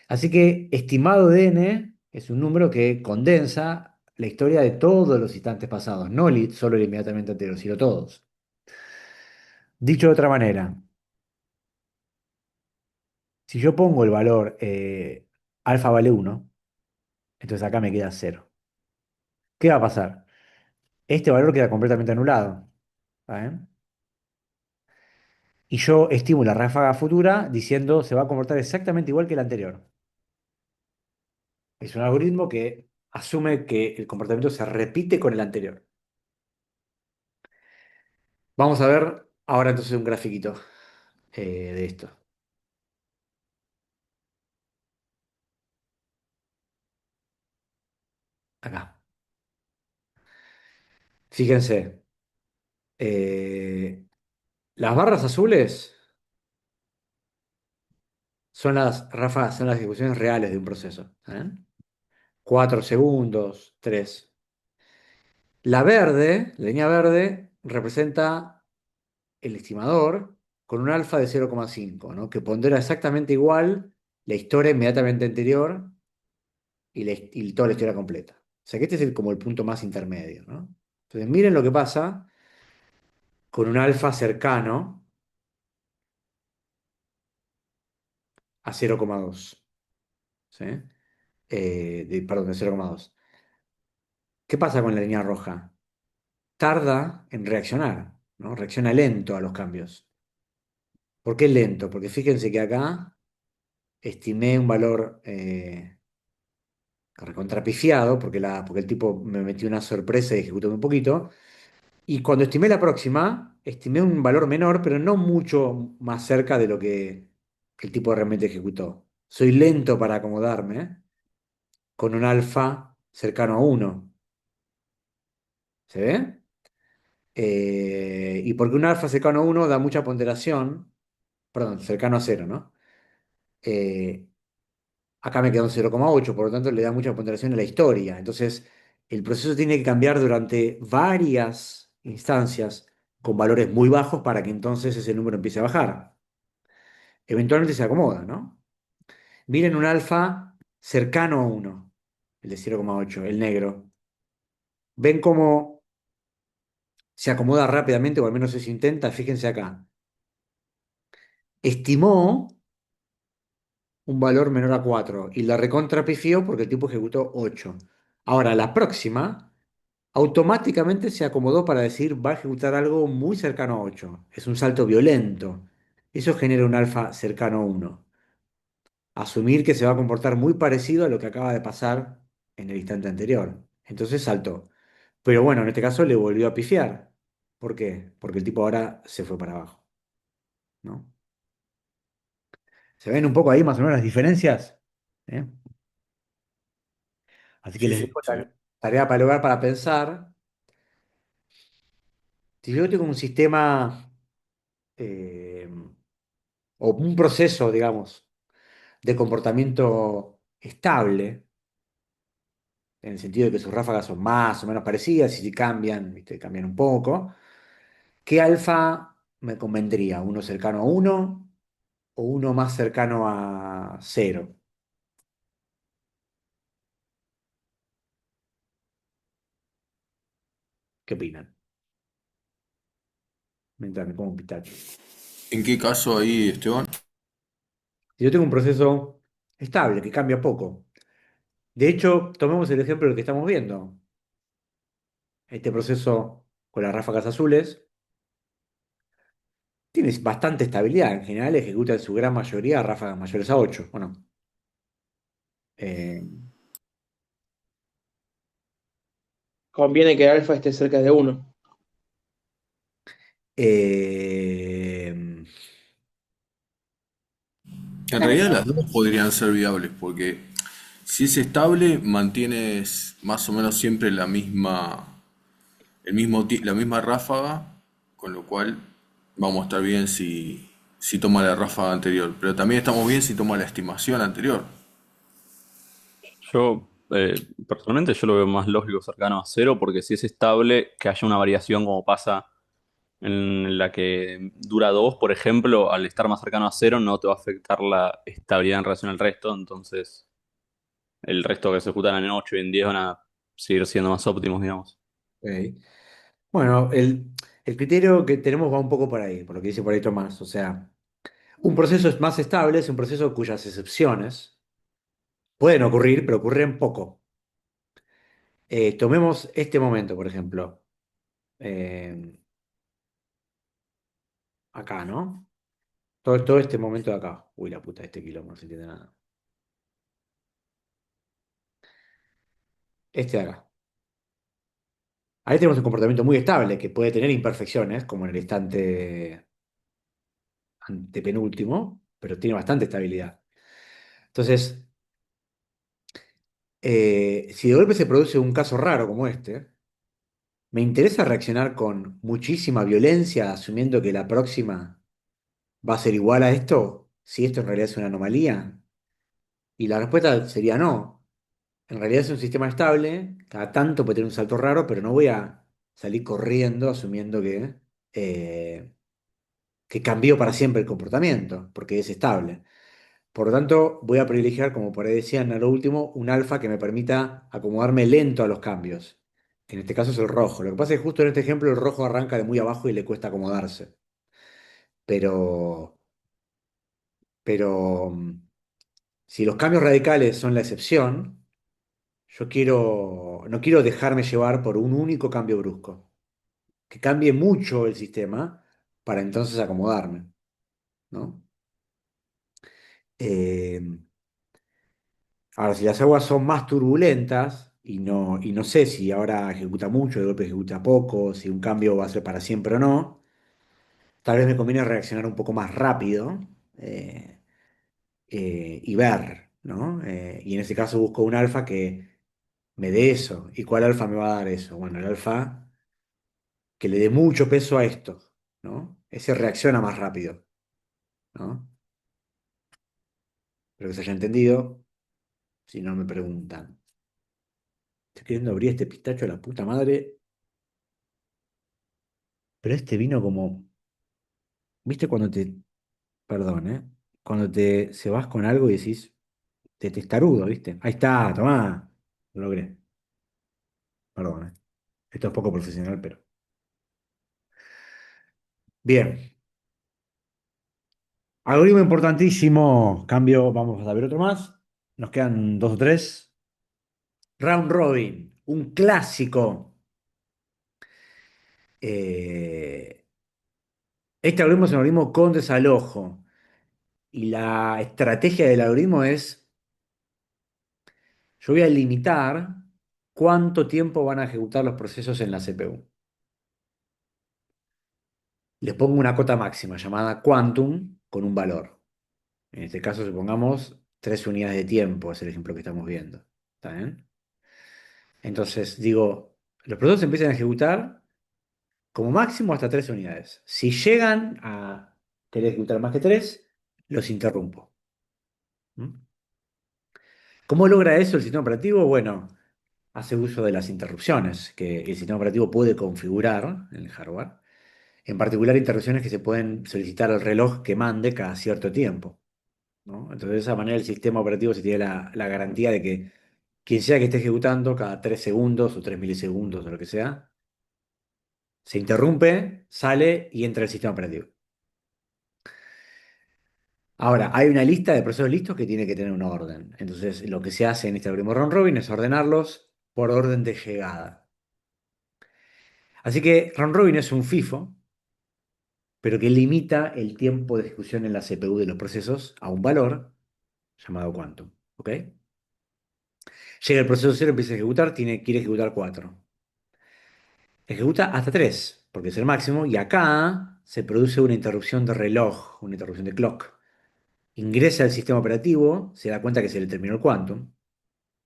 Así que estimado de n es un número que condensa la historia de todos los instantes pasados, no solo el inmediatamente anterior, sino todos. Dicho de otra manera, Si yo pongo el valor alfa vale uno, entonces acá me queda cero. ¿Qué va a pasar? Este valor queda completamente anulado. ¿Está bien? Y yo estimo la ráfaga futura diciendo se va a comportar exactamente igual que el anterior. Es un algoritmo que asume que el comportamiento se repite con el anterior. Vamos a ver ahora entonces un grafiquito de esto. Acá. Fíjense, eh, las barras azules son las ráfagas, son las ejecuciones reales de un proceso. 4 segundos, 3. La verde, la línea verde, representa el estimador con un alfa de 0,5, ¿no? Que pondera exactamente igual la historia inmediatamente anterior y toda la historia completa. O sea que este es como el punto más intermedio, ¿no? Entonces miren lo que pasa con un alfa cercano a 0,2. ¿Sí? Perdón, de 0,2. ¿Qué pasa con la línea roja? Tarda en reaccionar, ¿no? Reacciona lento a los cambios. ¿Por qué lento? Porque fíjense que acá estimé un valor recontrapifiado, porque el tipo me metió una sorpresa y ejecutó un poquito. Y cuando estimé la próxima, estimé un valor menor, pero no mucho más cerca de lo que el tipo realmente ejecutó. Soy lento para acomodarme con un alfa cercano a uno. ¿Se ve? Y porque un alfa cercano a uno da mucha ponderación, perdón, cercano a cero, ¿no? Eh, Acá me quedó un 0,8, por lo tanto le da mucha ponderación a la historia. Entonces, el proceso tiene que cambiar durante varias instancias con valores muy bajos para que entonces ese número empiece a bajar. Eventualmente se acomoda, ¿no? Miren un alfa cercano a uno, el de 0,8, el negro. ¿Ven cómo se acomoda rápidamente, o al menos eso intenta? Fíjense acá. Estimó un valor menor a 4 y la recontrapifió porque el tipo ejecutó 8. Ahora, la próxima automáticamente se acomodó para decir va a ejecutar algo muy cercano a 8. Es un salto violento. Eso genera un alfa cercano a 1. Asumir que se va a comportar muy parecido a lo que acaba de pasar en el instante anterior. Entonces saltó. Pero bueno, en este caso le volvió a pifiar. ¿Por qué? Porque el tipo ahora se fue para abajo, ¿no? ¿Se ven un poco ahí más o menos las diferencias? ¿Eh? Así que Sí, les sí, dejo se ve. tarea para lograr para pensar. Si yo tengo un sistema eh, o un proceso, digamos, de comportamiento estable, en el sentido de que sus ráfagas son más o menos parecidas y si cambian, ¿viste? Cambian un poco, ¿qué alfa me convendría? ¿Uno cercano a uno o uno más cercano a cero? ¿Qué opinan? Mientras me como un pitacho. ¿En qué caso ahí, Esteban? Si yo tengo un proceso estable que cambia poco, de hecho, tomemos el ejemplo del que estamos viendo. Este proceso con las ráfagas azules tiene bastante estabilidad. En general ejecuta en su gran mayoría ráfagas mayores a 8. Bueno, eh, Conviene que alfa esté cerca de uno. eh, En realidad las dos podrían ser viables, porque si es estable, mantienes más o menos siempre la misma ráfaga, con lo cual vamos a estar bien si toma la ráfaga anterior. Pero también estamos bien si toma la estimación anterior. Yo, personalmente, yo lo veo más lógico cercano a cero, porque si es estable, que haya una variación como pasa en la que dura 2, por ejemplo, al estar más cercano a cero no te va a afectar la estabilidad en relación al resto, entonces el resto que se ejecutan en 8 y en 10 van a seguir siendo más óptimos, digamos. ok. Bueno, el criterio que tenemos va un poco por ahí, por lo que dice por ahí Tomás. O sea, Un proceso es más estable, es un proceso cuyas excepciones pueden ocurrir, pero ocurren poco. Tomemos este momento, por ejemplo. Eh, Acá, ¿no? Todo este momento de acá. Uy, la puta, este quilombo, no se entiende nada. Este de acá. Ahí tenemos un comportamiento muy estable que puede tener imperfecciones, como en el instante antepenúltimo, pero tiene bastante estabilidad. Entonces, si de golpe se produce un caso raro como este, me interesa reaccionar con muchísima violencia, asumiendo que la próxima va a ser igual a esto, si esto en realidad es una anomalía. Y la respuesta sería no. En realidad es un sistema estable, cada tanto puede tener un salto raro, pero no voy a salir corriendo asumiendo eh, que cambió para siempre el comportamiento, porque es estable. Por lo tanto, voy a privilegiar, como por ahí decían a lo último, un alfa que me permita acomodarme lento a los cambios. En este caso es el rojo. Lo que pasa es que justo en este ejemplo el rojo arranca de muy abajo y le cuesta acomodarse. Pero, pero si los cambios radicales son la excepción, no quiero dejarme llevar por un único cambio brusco. Que cambie mucho el sistema para entonces acomodarme, ¿no? Eh, Ahora, si las aguas son más turbulentas y no sé si ahora ejecuta mucho, de golpe ejecuta poco, si un cambio va a ser para siempre o no, tal vez me conviene reaccionar un poco más rápido eh, y ver, ¿no? Y en este caso busco un alfa que me dé eso. ¿Y cuál alfa me va a dar eso? Bueno, el alfa que le dé mucho peso a esto, ¿no? Ese reacciona más rápido, ¿no? Espero que se haya entendido, si no me preguntan. Estoy queriendo abrir este pistacho a la puta madre, pero este vino como, ¿viste cuando te, perdón, cuando te se vas con algo y decís, te testarudo, ¿viste? Ahí está, tomá. Lo logré, perdón, Esto es poco profesional, pero. Bien. Algoritmo importantísimo. Cambio, vamos a ver otro más. Nos quedan dos o tres. Round Robin, un clásico. Eh, este algoritmo es un algoritmo con desalojo. Y la estrategia del algoritmo es, yo voy a limitar cuánto tiempo van a ejecutar los procesos en la CPU. Les pongo una cota máxima llamada quantum con un valor. En este caso, supongamos 3 unidades de tiempo, es el ejemplo que estamos viendo. ¿Está bien? Entonces, digo, los procesos empiezan a ejecutar como máximo hasta 3 unidades. Si llegan a querer ejecutar más que 3, los interrumpo. ¿Mm? ¿Cómo logra eso el sistema operativo? Bueno, hace uso de las interrupciones que el sistema operativo puede configurar en el hardware. En particular, interrupciones que se pueden solicitar al reloj que mande cada cierto tiempo, ¿no? Entonces, de esa manera el sistema operativo se tiene la garantía de que quien sea que esté ejecutando cada 3 segundos o 3 milisegundos o lo que sea, se interrumpe, sale y entra el sistema operativo. Ahora, hay una lista de procesos listos que tiene que tener un orden. Entonces, lo que se hace en este algoritmo round robin es ordenarlos por orden de llegada. Así que round robin es un FIFO, pero que limita el tiempo de ejecución en la CPU de los procesos a un valor llamado quantum. ¿Ok? Llega el proceso cero, empieza a ejecutar, quiere ejecutar 4. Ejecuta hasta 3 porque es el máximo, y acá se produce una interrupción de reloj, una interrupción de clock. Ingresa al sistema operativo, se da cuenta que se le terminó el quantum.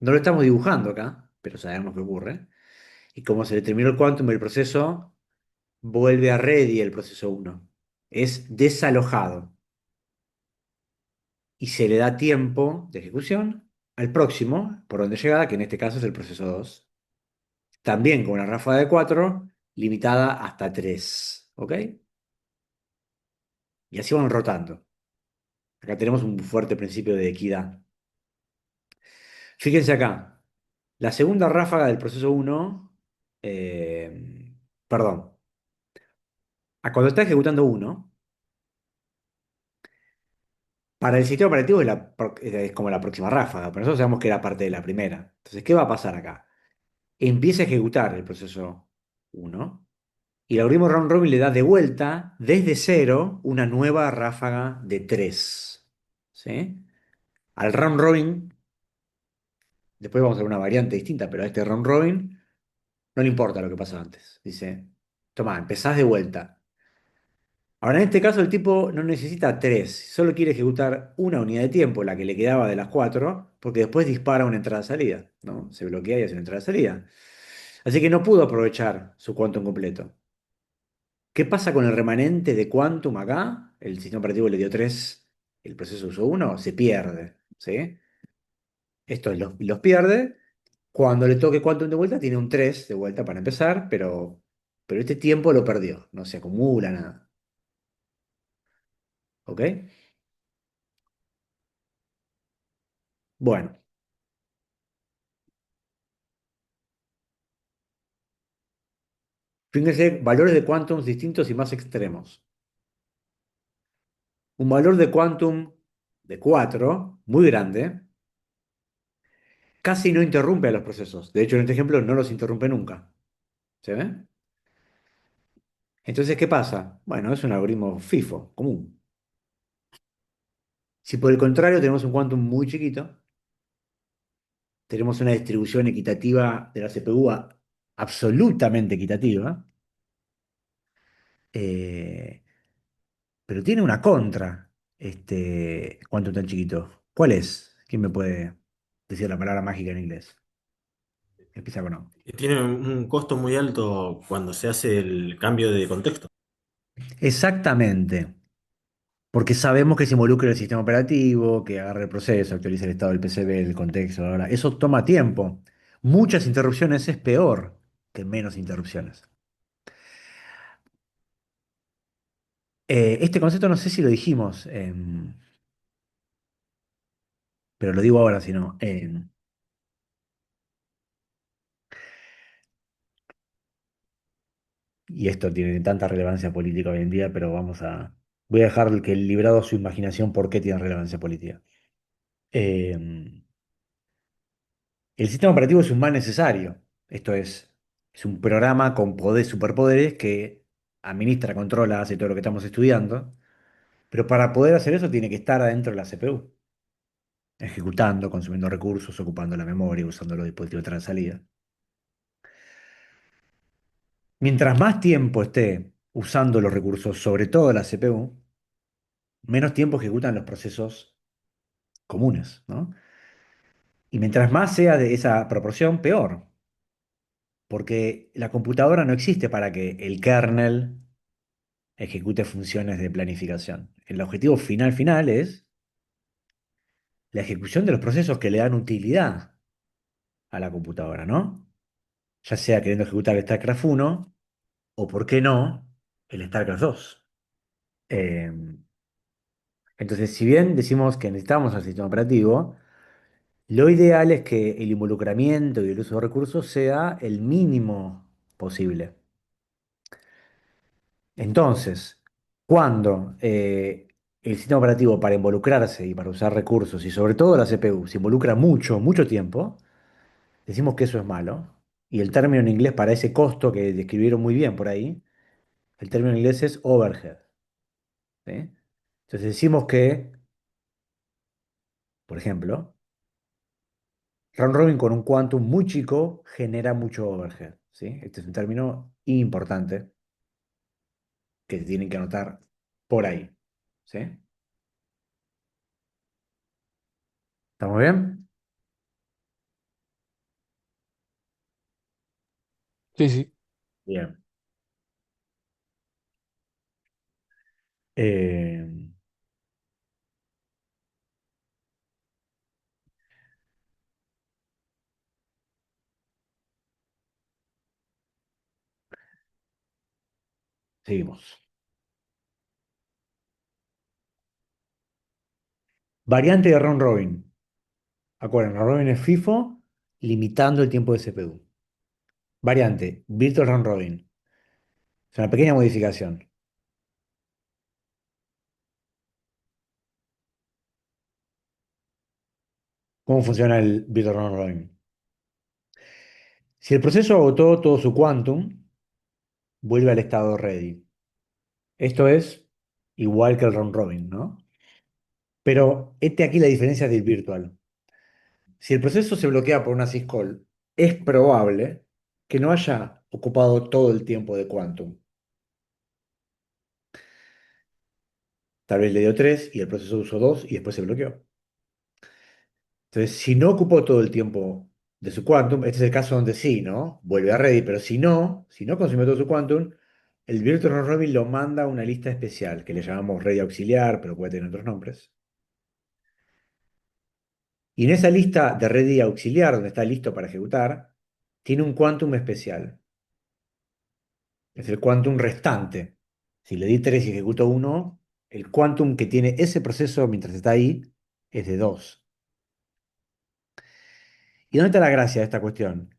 No lo estamos dibujando acá, pero sabemos que ocurre. Y como se le terminó el quantum, el proceso vuelve a ready el proceso uno. Es desalojado y se le da tiempo de ejecución al próximo, por donde llegada, que en este caso es el proceso 2. También con una ráfaga de 4 limitada hasta 3. ¿Ok? Y así van rotando. Acá tenemos un fuerte principio de equidad. Fíjense acá. La segunda ráfaga del proceso uno, perdón, a cuando está ejecutando uno, Para el sistema operativo es como la próxima ráfaga, pero nosotros sabemos que era parte de la primera. Entonces, ¿qué va a pasar acá? Empieza a ejecutar el proceso uno y el algoritmo round robin le da de vuelta desde cero una nueva ráfaga de 3. ¿Sí? Al round robin, después vamos a ver una variante distinta, pero a este round robin no le importa lo que pasó antes. Dice, toma, empezás de vuelta. Ahora, en este caso, el tipo no necesita tres, solo quiere ejecutar una unidad de tiempo, la que le quedaba de las cuatro, porque después dispara una entrada-salida, ¿no? Se bloquea y hace una entrada-salida. Así que no pudo aprovechar su quantum completo. ¿Qué pasa con el remanente de quantum acá? El sistema operativo le dio 3, el proceso usó uno, se pierde, ¿sí? Estos los pierde. Cuando le toque quantum de vuelta, tiene un 3 de vuelta para empezar, pero este tiempo lo perdió, no se acumula nada. ¿Ok? Bueno, fíjense, valores de quantums distintos y más extremos. Un valor de quantum de 4 muy grande, casi no interrumpe a los procesos. De hecho, en este ejemplo no los interrumpe nunca. ¿Se ve? Entonces, ¿qué pasa? Bueno, es un algoritmo FIFO, común. Si por el contrario tenemos un quantum muy chiquito, tenemos una distribución equitativa de la CPU absolutamente equitativa, eh, pero tiene una contra, este quantum tan chiquito. ¿Cuál es? ¿Quién me puede decir la palabra mágica en inglés? Empieza con O. Tiene un costo muy alto cuando se hace el cambio de contexto. Exactamente, porque sabemos que se involucra el sistema operativo, que agarra el proceso, actualiza el estado del PCB, el contexto, bla, bla, bla. Eso toma tiempo. Muchas interrupciones es peor que menos interrupciones. Este concepto no sé si lo dijimos, pero lo digo ahora si no. Y esto tiene tanta relevancia política hoy en día, pero voy a dejar que el librado a su imaginación por qué tiene relevancia política. Eh, el sistema operativo es un mal necesario. Esto es un programa con superpoderes que administra, controla, hace todo lo que estamos estudiando. Pero para poder hacer eso tiene que estar adentro de la CPU, ejecutando, consumiendo recursos, ocupando la memoria, usando los dispositivos de salida. Mientras más tiempo esté usando los recursos, sobre todo la CPU, menos tiempo ejecutan los procesos comunes, ¿no? Y mientras más sea de esa proporción, peor, porque la computadora no existe para que el kernel ejecute funciones de planificación. El objetivo final es la ejecución de los procesos que le dan utilidad a la computadora, ¿no? Ya sea queriendo ejecutar el StarCraft 1 o, ¿por qué no?, el StarCraft 2. Eh, entonces, si bien decimos que necesitamos el sistema operativo, lo ideal es que el involucramiento y el uso de recursos sea el mínimo posible. Entonces, cuando el sistema operativo para involucrarse y para usar recursos, y sobre todo la CPU, se involucra mucho, mucho tiempo, decimos que eso es malo. Y el término en inglés para ese costo que describieron muy bien por ahí, el término en inglés es overhead. ¿Sí? Entonces decimos que, por ejemplo, round robin con un quantum muy chico genera mucho overhead. ¿Sí? Este es un término importante que tienen que anotar por ahí. ¿Sí? ¿Estamos bien? Sí, sí. Bien. Eh, seguimos. Variante de round robin. Acuérdense, round robin es FIFO limitando el tiempo de CPU. Variante, virtual round robin. Es una pequeña modificación. ¿Cómo funciona el Virtual Round Robin? Si el proceso agotó todo su quantum, vuelve al estado ready. Esto es igual que el round robin, ¿no? Pero este aquí la diferencia del virtual. Si el proceso se bloquea por una syscall, es probable que no haya ocupado todo el tiempo de quantum. Tal vez le dio 3 y el proceso usó 2 y después se bloqueó. Entonces, si no ocupó todo el tiempo de su quantum, este es el caso donde sí, ¿no? Vuelve a ready, pero si no consumió todo su quantum, el Virtual Round Robin lo manda a una lista especial que le llamamos ready auxiliar, pero puede tener otros nombres. Y en esa lista de ready auxiliar, donde está listo para ejecutar, tiene un quantum especial. Es el quantum restante. Si le di 3 y ejecuto uno, el quantum que tiene ese proceso mientras está ahí es de 2. ¿Y dónde está la gracia de esta cuestión?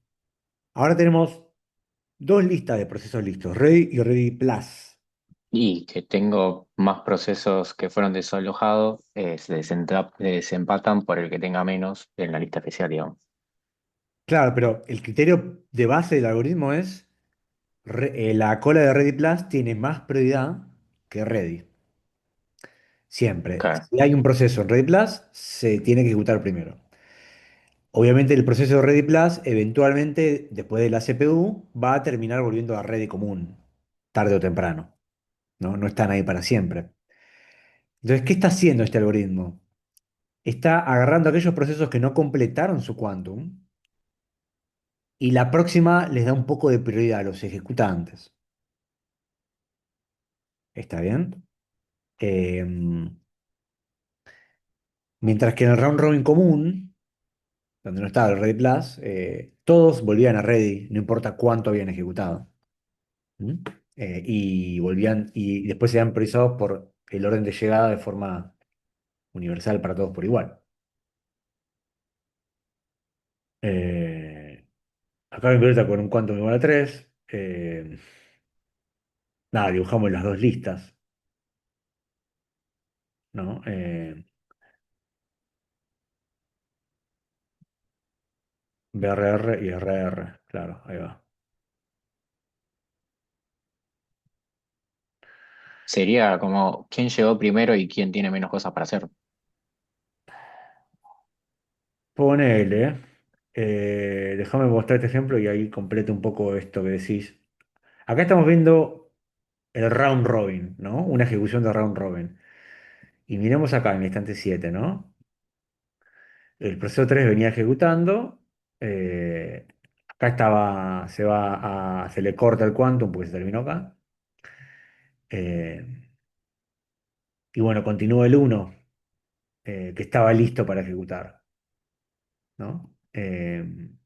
Ahora tenemos dos listas de procesos listos, ready y ready plus. Y que tengo más procesos que fueron desalojados, desempatan por el que tenga menos en la lista especial, digamos. Claro, pero el criterio de base del algoritmo es la cola de ready plus tiene más prioridad que ready. Siempre. Claro. Si hay un proceso en ready plus, se tiene que ejecutar primero. Obviamente el proceso de Ready Plus eventualmente, después de la CPU, va a terminar volviendo a Ready común, tarde o temprano, ¿no? No están ahí para siempre. Entonces, ¿qué está haciendo este algoritmo? Está agarrando aquellos procesos que no completaron su quantum y la próxima les da un poco de prioridad, los ejecuta antes. ¿Está bien? Mientras que en el round robin común, donde no estaba el Ready Plus, todos volvían a Ready, no importa cuánto habían ejecutado. ¿Mm? Y volvían, y después sean priorizados por el orden de llegada de forma universal para todos por igual. Eh, Acá me importa con un quantum igual a 3. Nada, dibujamos las dos listas, ¿no? BRR y RR, claro, ahí va. Sería como quién llegó primero y quién tiene menos cosas para hacer. Ponele, déjame mostrar este ejemplo y ahí completo un poco esto que decís. Acá estamos viendo el round robin, ¿no? Una ejecución de round robin. Y miremos acá en el instante 7, ¿no? El proceso 3 venía ejecutando. Acá estaba, se le corta el quantum porque se terminó acá. eh, y bueno, continúa el uno que estaba listo para ejecutar, ¿no? En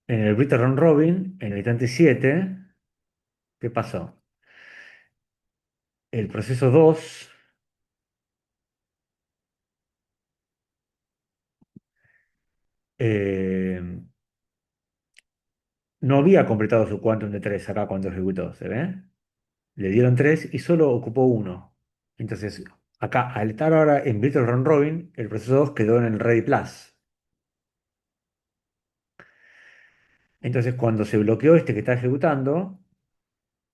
el Brittle Round Robin, en el instante 7, ¿qué pasó? El proceso 2 eh, no había completado su quantum de 3 acá cuando ejecutó, ¿se ve? Le dieron 3 y solo ocupó uno. Entonces, acá, al estar ahora en Brittle Round Robin, el proceso 2 quedó en el Ready Plus. Entonces, cuando se bloqueó este que está ejecutando,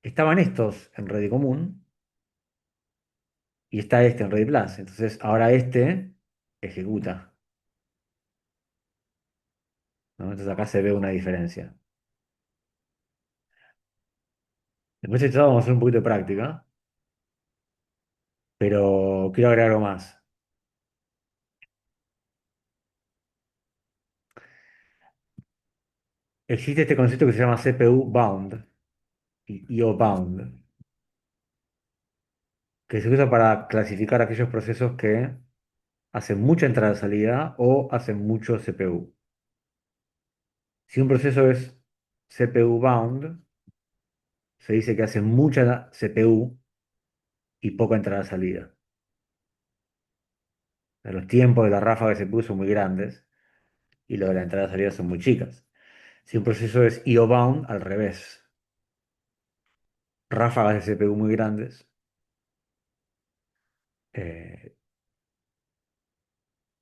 estaban estos en Ready común y está este en Ready Plus. Entonces, ahora este ejecuta, ¿no? Entonces, acá se ve una diferencia. Después de esto vamos a hacer un poquito de práctica, pero quiero agregar algo más. Existe este concepto que se llama CPU bound y IO bound, que se usa para clasificar aquellos procesos que hacen mucha entrada-salida o hacen mucho CPU. Si un proceso es CPU bound, se dice que hace mucha CPU y poca entrada-salida. Los tiempos de la ráfaga de CPU son muy grandes y los de la entrada-salida son muy chicas. Si un proceso es IO bound, al revés. Ráfagas de CPU muy grandes eh,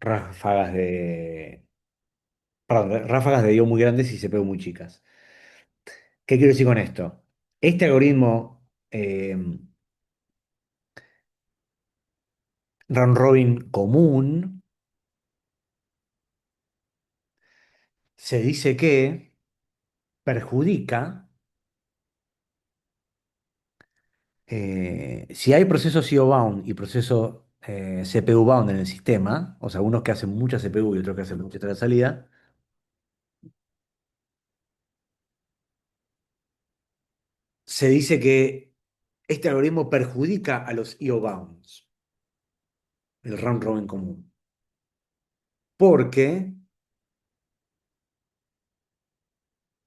ráfagas de, perdón, ráfagas de IO muy grandes y CPU muy chicas. ¿Qué quiero decir con esto? Este algoritmo round robin común se dice que perjudica si hay procesos IO bound y procesos CPU bound en el sistema, o sea, unos que hacen mucha CPU y otros que hacen mucha entrada y salida, se dice que este algoritmo perjudica a los IO bounds, el round robin común. Porque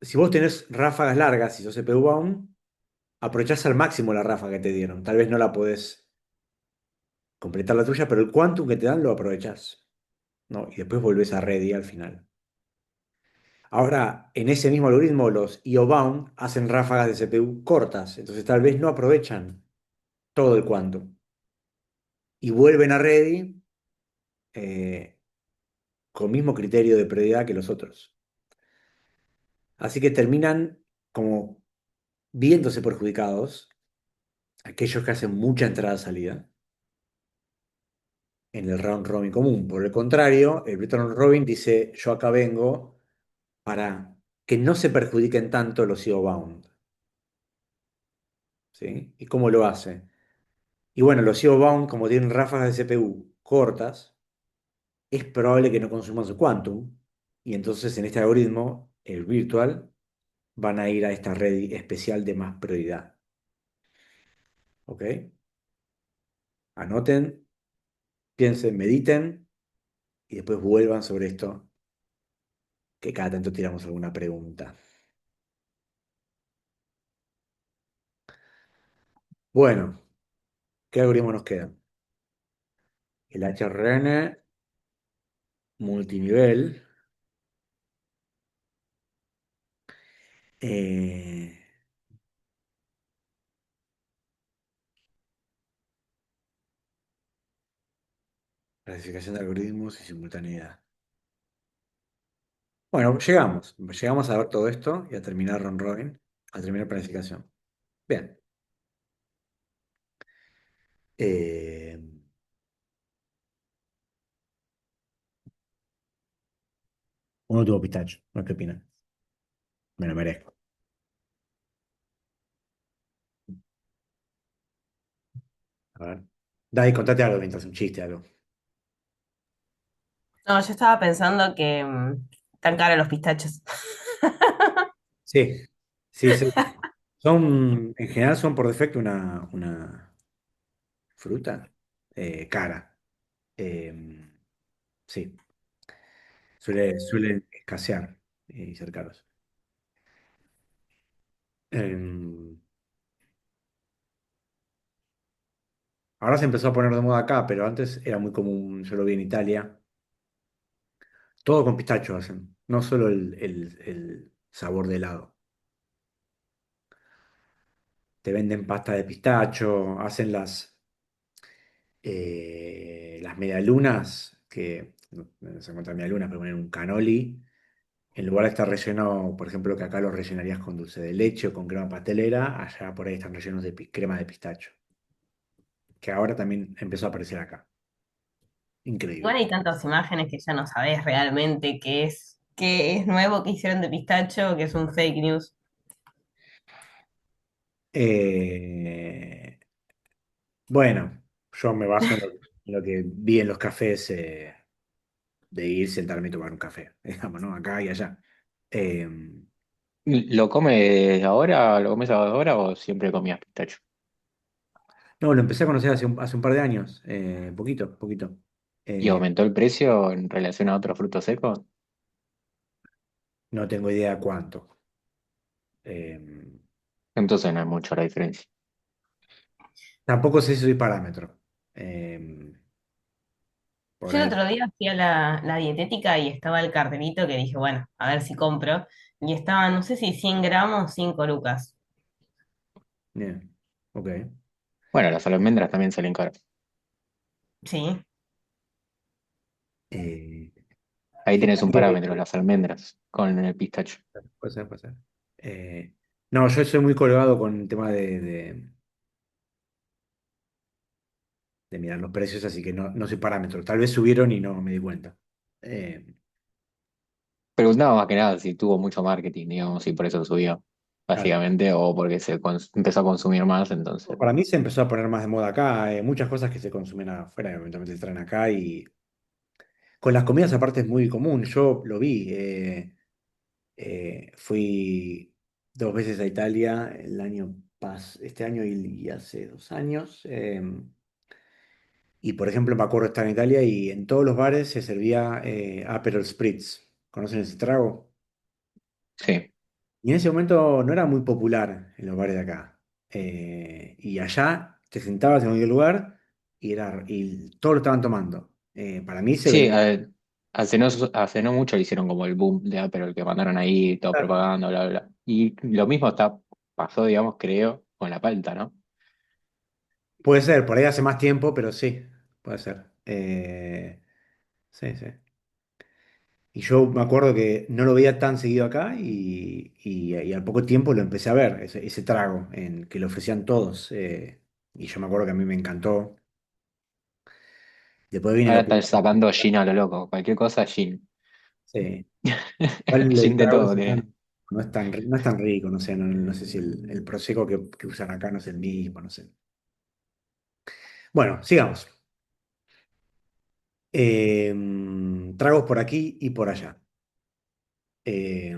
si vos tenés ráfagas largas y sos CPU bound, aprovechás al máximo la ráfaga que te dieron. Tal vez no la podés completar la tuya, pero el quantum que te dan lo aprovechás, ¿no? Y después volvés a ready al final. Ahora, en ese mismo algoritmo, los IO-bound hacen ráfagas de CPU cortas, entonces tal vez no aprovechan todo el quantum y vuelven a ready eh, con mismo criterio de prioridad que los otros. Así que terminan como viéndose perjudicados aquellos que hacen mucha entrada-salida en el round robin común. Por el contrario, el round robin dice, yo acá vengo para que no se perjudiquen tanto los IO-bound. ¿Sí? ¿Y cómo lo hace? Y bueno, los IO-bound, como tienen ráfagas de CPU cortas, es probable que no consuman su quantum. Y entonces en este algoritmo, el virtual, van a ir a esta red especial de más prioridad. ¿Ok? Anoten, piensen, mediten y después vuelvan sobre esto, que cada tanto tiramos alguna pregunta. Bueno, ¿qué algoritmo nos queda? El HRN multinivel. eh, Clasificación de algoritmos y simultaneidad. Bueno, llegamos a ver todo esto y a terminar round robin, a terminar planificación. Bien. Eh, un último pistacho, ¿no? ¿Qué opinan? Me lo merezco. A ver. Dai, contate algo mientras un chiste, algo. No, yo estaba pensando que tan caros los pistachos. Sí, sí, sí. Son, en general son por defecto una fruta cara. Eh, sí, suelen escasear y ser caros. Eh, Ahora se empezó a poner de moda acá, pero antes era muy común, yo lo vi en Italia. Todo con pistacho hacen, no solo el sabor de helado. Te venden pasta de pistacho, hacen las medialunas, que no se encuentran medialunas, pero ponen un canoli. En lugar de estar relleno, por ejemplo, que acá lo rellenarías con dulce de leche o con crema pastelera, allá por ahí están rellenos de crema de pistacho, que ahora también empezó a aparecer acá. Igual Increíble. hay tantas imágenes que ya no sabés realmente qué es nuevo que hicieron de pistacho, que es un fake news. Eh, bueno, yo me baso en lo que vi en los cafés de ir, sentarme y tomar un café, digamos, ¿no? Acá y allá. Eh, ¿Lo comes ahora? ¿Lo comes ahora o siempre comías pistacho? no, lo empecé a conocer hace un par de años, poquito, poquito. ¿Y Eh, aumentó el precio en relación a otros frutos secos? no tengo idea cuánto. Eh, Entonces no es mucho la diferencia. Tampoco sé si soy parámetro. Eh, por Yo el ahí, otro día fui a la dietética y estaba el cartelito que dije, bueno, a ver si compro. Y estaba, no sé si 100 gramos, 5 lucas. bien, ok. Bueno, las almendras también salen caras. Sí. Eh, Ahí tenés un Fíjate parámetro, las almendras, con el pistacho. puede ser, puede ser. No, yo soy muy colgado con el tema de mirar los precios, así que no soy parámetro. Tal vez subieron y no me di cuenta. Eh, Preguntaba más que nada si tuvo mucho marketing, digamos, y por eso subió, claro. básicamente, o porque empezó a consumir más, entonces. Para mí se empezó a poner más de moda acá. Muchas cosas que se consumen afuera, eventualmente se traen acá y con las comidas aparte es muy común. Yo lo vi. Fui 2 veces a Italia este año y hace 2 años. Y por ejemplo, me acuerdo estar en Italia y en todos los bares se servía Aperol Spritz. ¿Conocen ese trago? Sí. Y en ese momento no era muy popular en los bares de acá. Y allá te sentabas en cualquier lugar y todos lo estaban tomando. Para mí se Sí, vendía. hace no mucho le hicieron como el boom de Apple, el que mandaron ahí, todo propaganda, bla, bla, bla. Y lo mismo pasó, digamos, creo, con la palta, ¿no? Puede ser, por ahí hace más tiempo, pero sí, puede ser. Sí, sí. Y yo me acuerdo que no lo veía tan seguido acá y al poco tiempo lo empecé a ver, ese trago que lo ofrecían todos. Y yo me acuerdo que a mí me encantó. Después vine Ahora lo que... están sacando gin a lo loco, cualquier cosa gin. Sí. Igual el Gin de trago todo ese tiene. no es tan rico, no sé, no sé si el prosecco que usan acá no es el mismo, no sé. Bueno, sigamos. Tragos por aquí y por allá. Eh,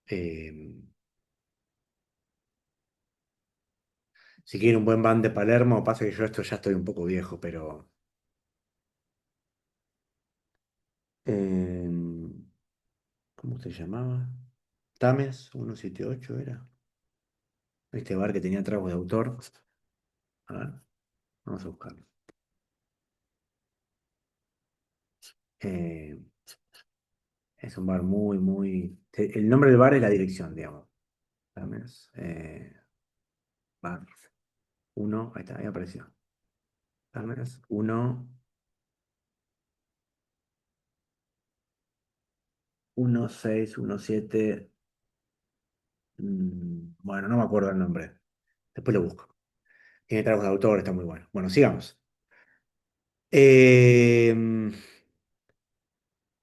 eh, si quieren un buen van de Palermo, pasa que yo esto ya estoy un poco viejo, pero ¿cómo se llamaba? Tames 178 era. Este bar que tenía tragos de autor. A ver, vamos a buscarlo. Eh, es un bar El nombre del bar es la dirección, digamos. Tames, bar 1, ahí está, ahí apareció. Tames 1617. Bueno, no me acuerdo el nombre. Después lo busco. Tiene tragos de autor, está muy bueno. Bueno, sigamos. Eh,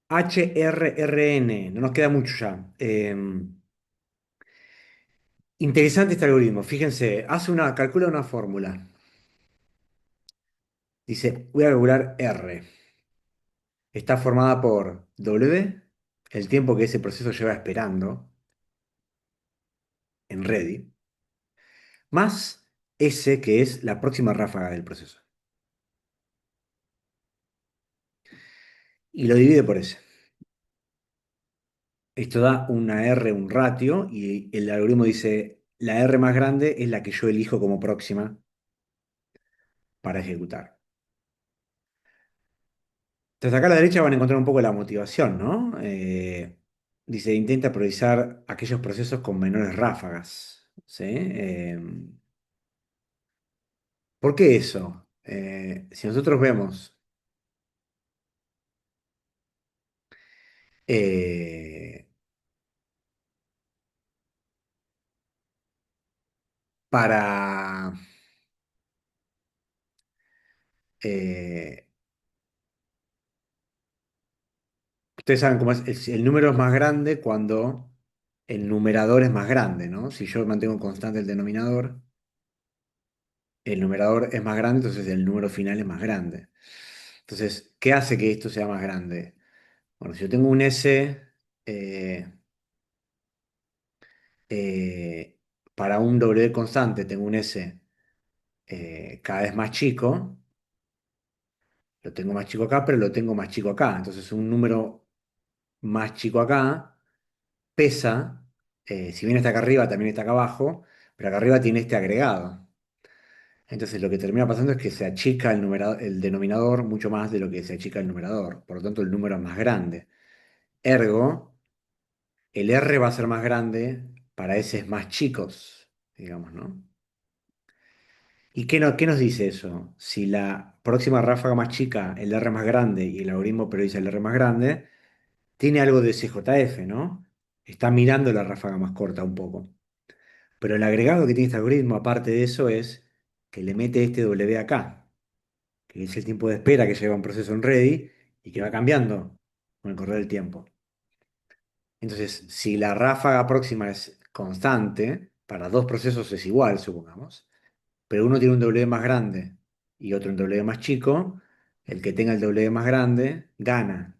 HRRN, no nos queda mucho ya. Interesante este algoritmo. Fíjense, calcula una fórmula. Dice, voy a calcular R. Está formada por W, el tiempo que ese proceso lleva esperando en ready, más S, que es la próxima ráfaga del proceso. Y lo divide por S. Esto da una R, un ratio, y el algoritmo dice, la R más grande es la que yo elijo como próxima para ejecutar. Entonces acá a la derecha van a encontrar un poco la motivación, ¿no? Dice, intenta priorizar aquellos procesos con menores ráfagas, ¿sí? ¿Por qué eso? Si nosotros vemos eh, para... eh, ustedes saben cómo es, el número es más grande cuando el numerador es más grande, ¿no? Si yo mantengo constante el denominador, el numerador es más grande, entonces el número final es más grande. Entonces, ¿qué hace que esto sea más grande? Bueno, si yo tengo un S eh, eh, para un W constante, tengo un S cada vez más chico, lo tengo más chico acá, pero lo tengo más chico acá. Entonces, un número más chico acá pesa, si bien está acá arriba, también está acá abajo, pero acá arriba tiene este agregado. Entonces, lo que termina pasando es que se achica el denominador mucho más de lo que se achica el numerador. Por lo tanto, el número es más grande. Ergo, el R va a ser más grande para S más chicos, digamos, ¿no? ¿Y qué nos dice eso? Si la próxima ráfaga más chica, el R más grande, y el algoritmo prioriza el R más grande, tiene algo de CJF, ¿no? Está mirando la ráfaga más corta un poco. Pero el agregado que tiene este algoritmo, aparte de eso, es que le mete este W acá, que es el tiempo de espera que lleva un proceso en ready y que va cambiando con el correr del tiempo. Entonces, si la ráfaga próxima es constante, para dos procesos es igual, supongamos, pero uno tiene un W más grande y otro un W más chico, el que tenga el W más grande gana,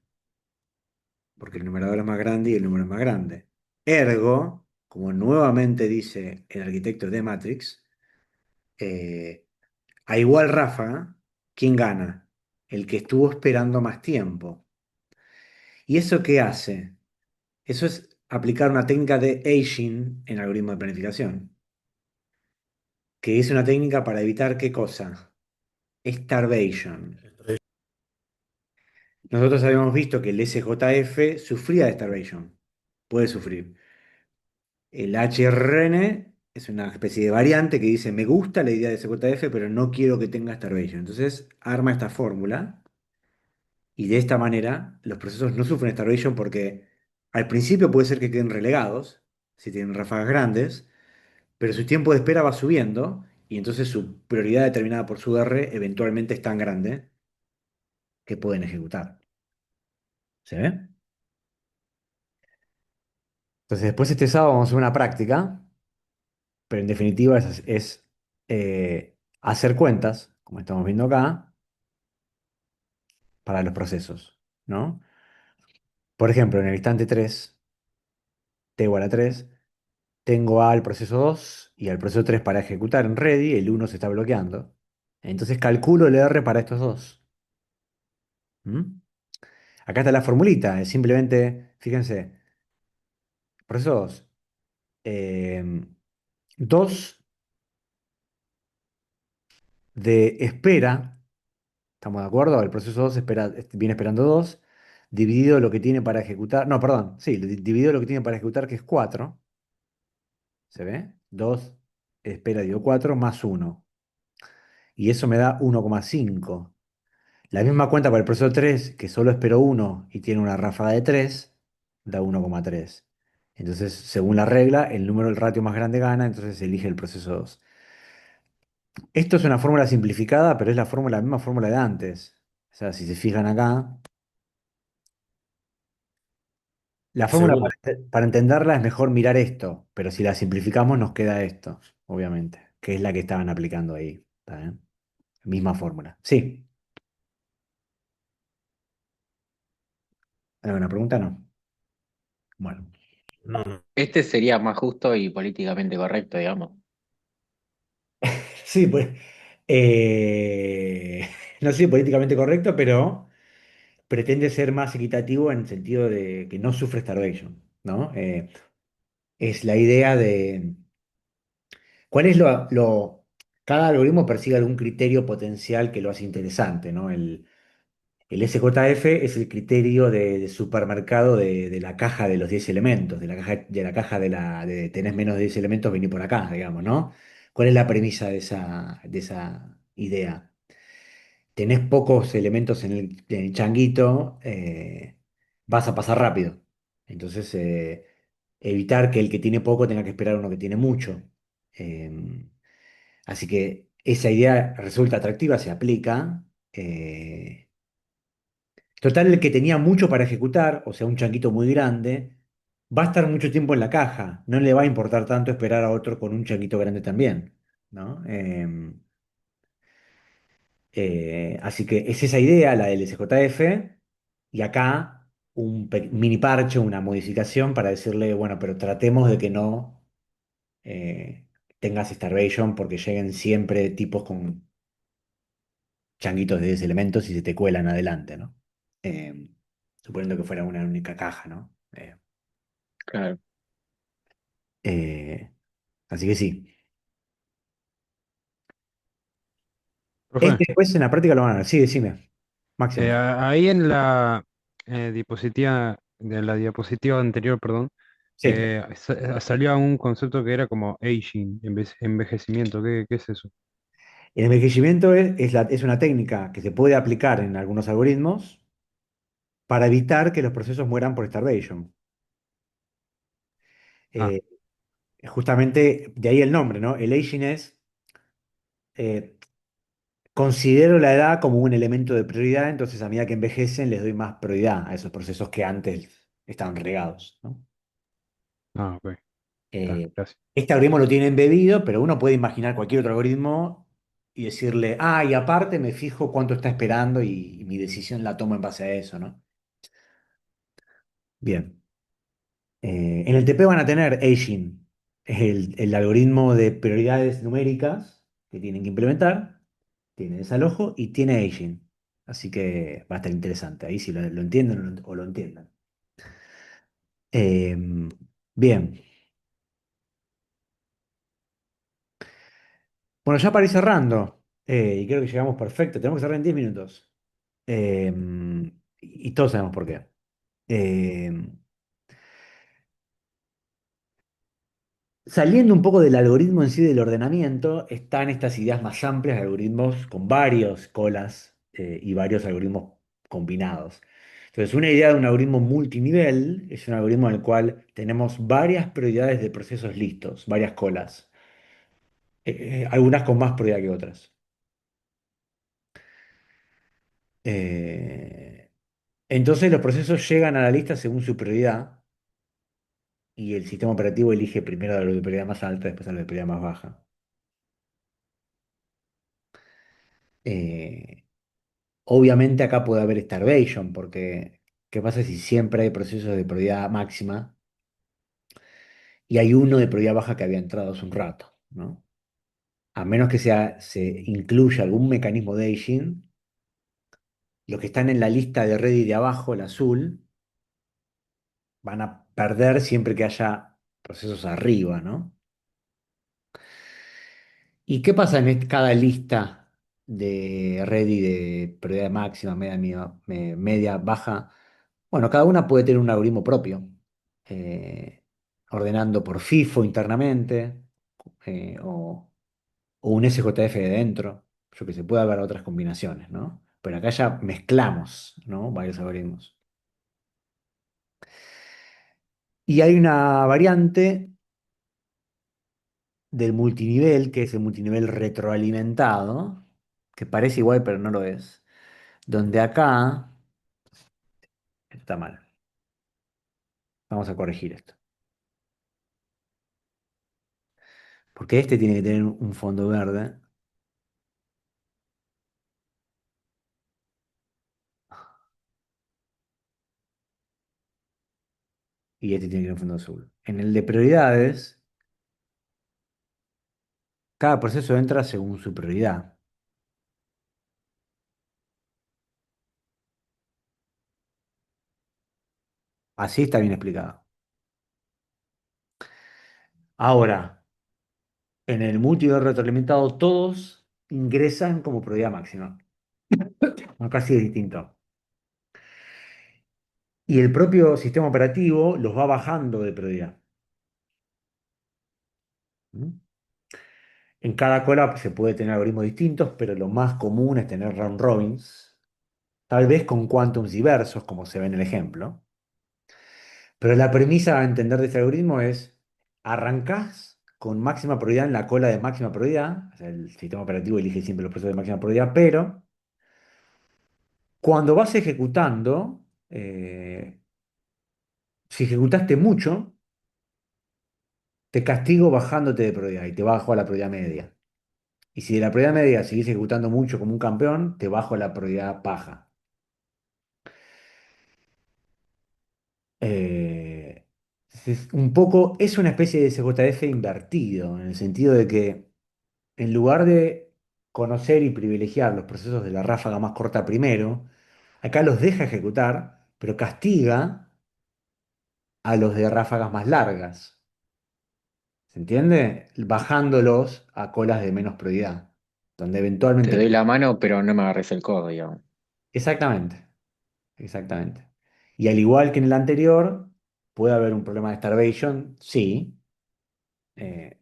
porque el numerador es más grande y el número es más grande. Ergo, como nuevamente dice el arquitecto de Matrix, eh, a igual ráfaga, ¿quién gana? El que estuvo esperando más tiempo. ¿Y eso qué hace? Eso es aplicar una técnica de aging en algoritmo de planificación, que es una técnica para evitar qué cosa? Starvation. Nosotros habíamos visto que el SJF sufría de starvation, puede sufrir. El HRN es una especie de variante que dice, me gusta la idea de SJF, pero no quiero que tenga starvation. Entonces arma esta fórmula y de esta manera los procesos no sufren starvation porque al principio puede ser que queden relegados, si tienen ráfagas grandes, pero su tiempo de espera va subiendo y entonces su prioridad determinada por su R eventualmente es tan grande que pueden ejecutar. ¿Se ve? Entonces después este sábado vamos a hacer una práctica, pero en definitiva es hacer cuentas, como estamos viendo acá, para los procesos, ¿no? Por ejemplo, en el instante 3 t igual a 3 tengo al proceso 2 y al proceso 3 para ejecutar en ready, el uno se está bloqueando. Entonces calculo el R para estos dos. ¿Mm? Acá está la formulita, es simplemente, fíjense, proceso 2, 2 de espera. ¿Estamos de acuerdo? El proceso 2 viene esperando 2 dividido lo que tiene para ejecutar. No, perdón, sí, dividido lo que tiene para ejecutar, que es 4. ¿Se ve? 2 espera, digo 4 más uno. Y eso me da 1,5. La misma cuenta para el proceso 3 que solo esperó uno y tiene una ráfaga de 3 da 1,3. Entonces, según la regla, el número del ratio más grande gana, entonces elige el proceso 2. Esto es una fórmula simplificada, pero es la misma fórmula de antes. O sea, si se fijan acá, la fórmula Segundo, para entenderla es mejor mirar esto, pero si la simplificamos nos queda esto, obviamente, que es la que estaban aplicando ahí. ¿Está bien? Misma fórmula. Sí. ¿Alguna pregunta? No. Bueno. no, no. Este sería más justo y políticamente correcto, digamos. Sí, pues. No sé si políticamente correcto, pero pretende ser más equitativo en el sentido de que no sufre starvation, ¿no? Es la idea de. ¿Cuál es cada algoritmo persigue algún criterio potencial que lo hace interesante, ¿no? El SJF es el criterio de supermercado de la caja de los 10 elementos, de tenés menos de 10 elementos, vení por acá, digamos, ¿no? ¿Cuál es la premisa de esa idea? Tenés pocos elementos en el changuito, vas a pasar rápido. Entonces, evitar que el que tiene poco tenga que esperar a uno que tiene mucho. Em, Así que esa idea resulta atractiva, se aplica. Total, el que tenía mucho para ejecutar, o sea, un changuito muy grande, va a estar mucho tiempo en la caja. No le va a importar tanto esperar a otro con un changuito grande también, ¿no? Así que es esa idea, la del SJF, y acá un mini parche, una modificación para decirle, bueno, pero tratemos de que no tengas starvation porque lleguen siempre tipos con changuitos de 10 elementos y se te cuelan adelante, ¿no? Eh, Suponiendo que fuera una única caja, ¿no? Claro. Eh, Así que sí. Profe, Este después en la práctica lo van a ver. Sí, decime, Máximo. ahí en la diapositiva anterior, perdón, Sí. salió un concepto que era como aging, envejecimiento. ¿Qué es eso? El envejecimiento es una técnica que se puede aplicar en algunos algoritmos para evitar que los procesos mueran por starvation. Ah, Eh, Justamente de ahí el nombre, ¿no? El aging es, eh, considero la edad como un elemento de prioridad, entonces a medida que envejecen les doy más prioridad a esos procesos que antes estaban regados, ¿no? ok, está, Eh, gracias. este algoritmo lo tiene embebido, pero uno puede imaginar cualquier otro algoritmo y decirle, ah, y aparte me fijo cuánto está esperando y mi decisión la tomo en base a eso, ¿no? Bien. En el TP van a tener aging, el algoritmo de prioridades numéricas que tienen que implementar, tiene desalojo y tiene aging. Así que va a estar interesante ahí si lo entienden o lo entiendan. Bien. Bueno, ya para ir cerrando, y creo que llegamos perfecto, tenemos que cerrar en 10 minutos. Eh, y todos sabemos por qué. Eh, Saliendo un poco del algoritmo en sí del ordenamiento, están estas ideas más amplias de algoritmos con varios colas y varios algoritmos combinados. Entonces, una idea de un algoritmo multinivel es un algoritmo en el cual tenemos varias prioridades de procesos listos, varias colas, algunas con más prioridad que otras. Eh, entonces, los procesos llegan a la lista según su prioridad y el sistema operativo elige primero a lo de prioridad más alta, después a lo de prioridad más baja. Eh, Obviamente acá puede haber starvation, porque ¿qué pasa si siempre hay procesos de prioridad máxima y hay uno de prioridad baja que había entrado hace un rato, ¿no? A menos que se incluya algún mecanismo de aging, los que están en la lista de ready de abajo, el azul, van a perder siempre que haya procesos arriba, ¿no? ¿Y qué pasa en cada lista de ready de prioridad máxima, media, baja? Bueno, cada una puede tener un algoritmo propio, eh, ordenando por FIFO internamente, o un SJF de dentro. Yo que sé, puede haber otras combinaciones, ¿no? Pero acá ya mezclamos, ¿no? Varios algoritmos. Y hay una variante del multinivel, que es el multinivel retroalimentado, que parece igual, pero no lo es. Donde acá, esto está mal. Vamos a corregir esto. Porque este tiene que tener un fondo verde y este tiene que tener un fondo azul. En el de prioridades, cada proceso entra según su prioridad. Así está bien explicado. Ahora, en el multiverso retroalimentado, todos ingresan como prioridad máxima. Acá sí es distinto. Y el propio sistema operativo los va bajando de prioridad. ¿Mm? En cada cola se puede tener algoritmos distintos, pero lo más común es tener round robins, tal vez con quantums diversos, como se ve en el ejemplo. Pero la premisa a entender de este algoritmo es, arrancás con máxima prioridad en la cola de máxima prioridad, o sea, el sistema operativo elige siempre los procesos de máxima prioridad, pero cuando vas ejecutando, si ejecutaste mucho, te castigo bajándote de prioridad y te bajo a la prioridad media. Y si de la prioridad media seguís ejecutando mucho como un campeón, te bajo a la prioridad baja. Eh, un poco es una especie de CJF invertido, en el sentido de que en lugar de conocer y privilegiar los procesos de la ráfaga más corta primero, acá los deja ejecutar, pero castiga a los de ráfagas más largas. ¿Se entiende? Bajándolos a colas de menos prioridad, donde Te eventualmente... doy la mano, pero no me agarres el codo, digamos. Exactamente, exactamente. Y al igual que en el anterior, puede haber un problema de starvation, sí. Eh,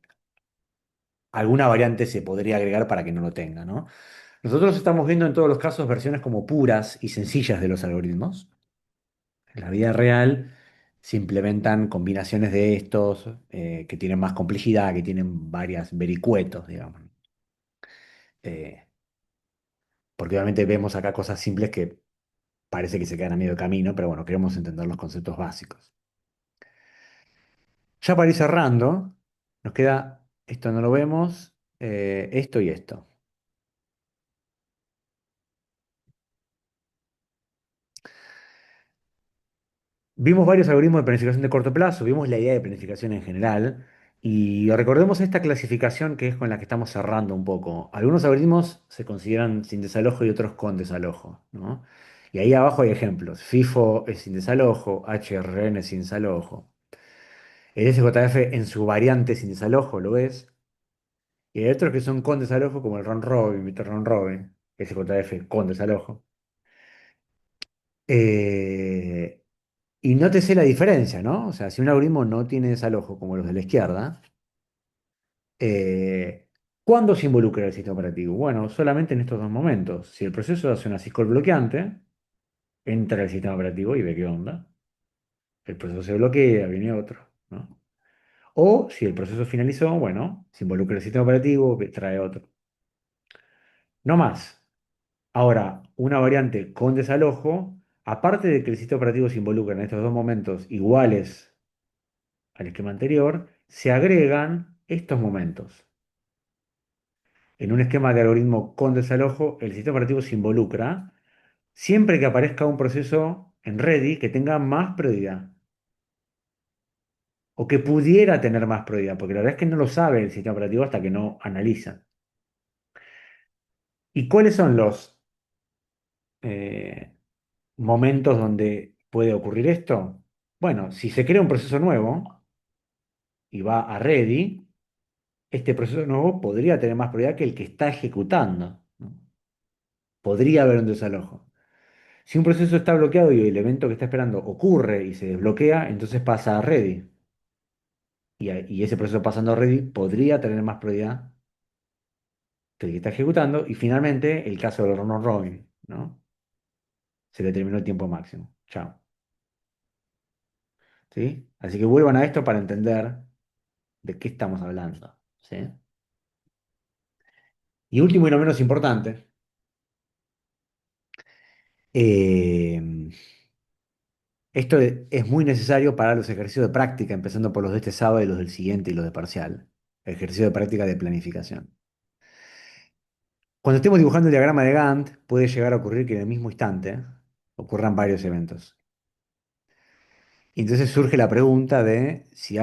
alguna variante se podría agregar para que no lo tenga, ¿no? Nosotros estamos viendo en todos los casos versiones como puras y sencillas de los algoritmos. En la vida real se implementan combinaciones de estos que tienen más complejidad, que tienen varias vericuetos, digamos. Eh, Porque obviamente vemos acá cosas simples que parece que se quedan a medio camino, pero bueno, queremos entender los conceptos básicos. Ya para ir cerrando, nos queda, esto no lo vemos, esto y esto. Vimos varios algoritmos de planificación de corto plazo, vimos la idea de planificación en general, y recordemos esta clasificación que es con la que estamos cerrando un poco. Algunos algoritmos se consideran sin desalojo y otros con desalojo, ¿no? Y ahí abajo hay ejemplos. FIFO es sin desalojo, HRN es sin desalojo. El SJF en su variante sin desalojo lo es. Y hay otros que son con desalojo, como el round robin, Mr. Round Robin, SJF con desalojo. Eh, y nótese la diferencia, ¿no? O sea, si un algoritmo no tiene desalojo como los de la izquierda, eh, ¿cuándo se involucra el sistema operativo? Bueno, solamente en estos dos momentos. Si el proceso hace una syscall bloqueante, entra el sistema operativo y ve qué onda. El proceso se bloquea, viene otro, ¿no? O si el proceso finalizó, bueno, se involucra el sistema operativo, trae otro. No más. Ahora, una variante con desalojo, aparte de que el sistema operativo se involucra en estos dos momentos iguales al esquema anterior, se agregan estos momentos. En un esquema de algoritmo con desalojo, el sistema operativo se involucra siempre que aparezca un proceso en ready que tenga más prioridad o que pudiera tener más prioridad, porque la verdad es que no lo sabe el sistema operativo hasta que no analiza. ¿Y cuáles son los eh, momentos donde puede ocurrir esto? Bueno, si se crea un proceso nuevo y va a ready, este proceso nuevo podría tener más prioridad que el que está ejecutando, ¿no? Podría haber un desalojo. Si un proceso está bloqueado y el evento que está esperando ocurre y se desbloquea, entonces pasa a ready. Y ese proceso pasando a ready podría tener más prioridad que el que está ejecutando. Y finalmente, el caso del round robin, ¿no? Se le terminó el tiempo máximo. Chao. ¿Sí? Así que vuelvan a esto para entender de qué estamos hablando. ¿Sí? Y último y no menos importante, eh, esto es muy necesario para los ejercicios de práctica, empezando por los de este sábado y los del siguiente y los de parcial. Ejercicio de práctica de planificación. Cuando estemos dibujando el diagrama de Gantt, puede llegar a ocurrir que en el mismo instante ocurran varios eventos. Y entonces surge la pregunta de si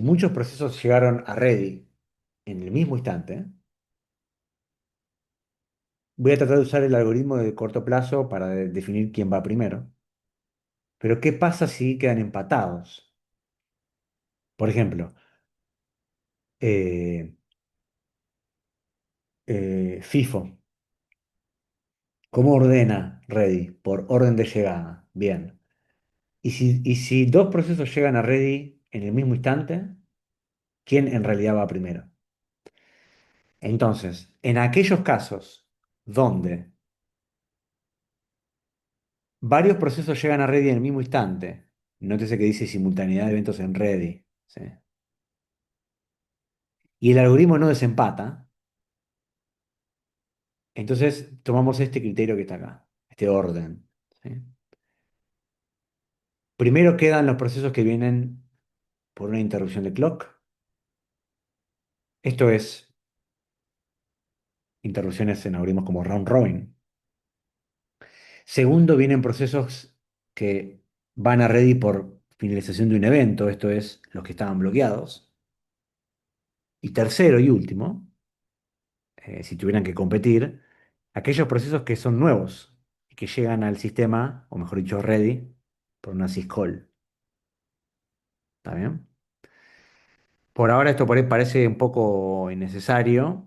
muchos procesos llegaron a ready en el mismo instante, voy a tratar de usar el algoritmo de corto plazo para definir quién va primero. Pero ¿qué pasa si quedan empatados? Por ejemplo, eh, FIFO. ¿Cómo ordena ready? Por orden de llegada. Bien. Y si dos procesos llegan a ready en el mismo instante, ¿quién en realidad va primero? Entonces, en aquellos casos donde varios procesos llegan a ready en el mismo instante, nótese que dice simultaneidad de eventos en ready, ¿sí? Y el algoritmo no desempata, entonces tomamos este criterio que está acá, este orden, ¿sí? Primero quedan los procesos que vienen por una interrupción de clock. Esto es interrupciones en algoritmos como round robin. Segundo, vienen procesos que van a ready por finalización de un evento, esto es, los que estaban bloqueados. Y tercero y último, si tuvieran que competir, aquellos procesos que son nuevos y que llegan al sistema, o mejor dicho, ready, por una syscall. ¿Está bien? Por ahora esto por ahí parece un poco innecesario,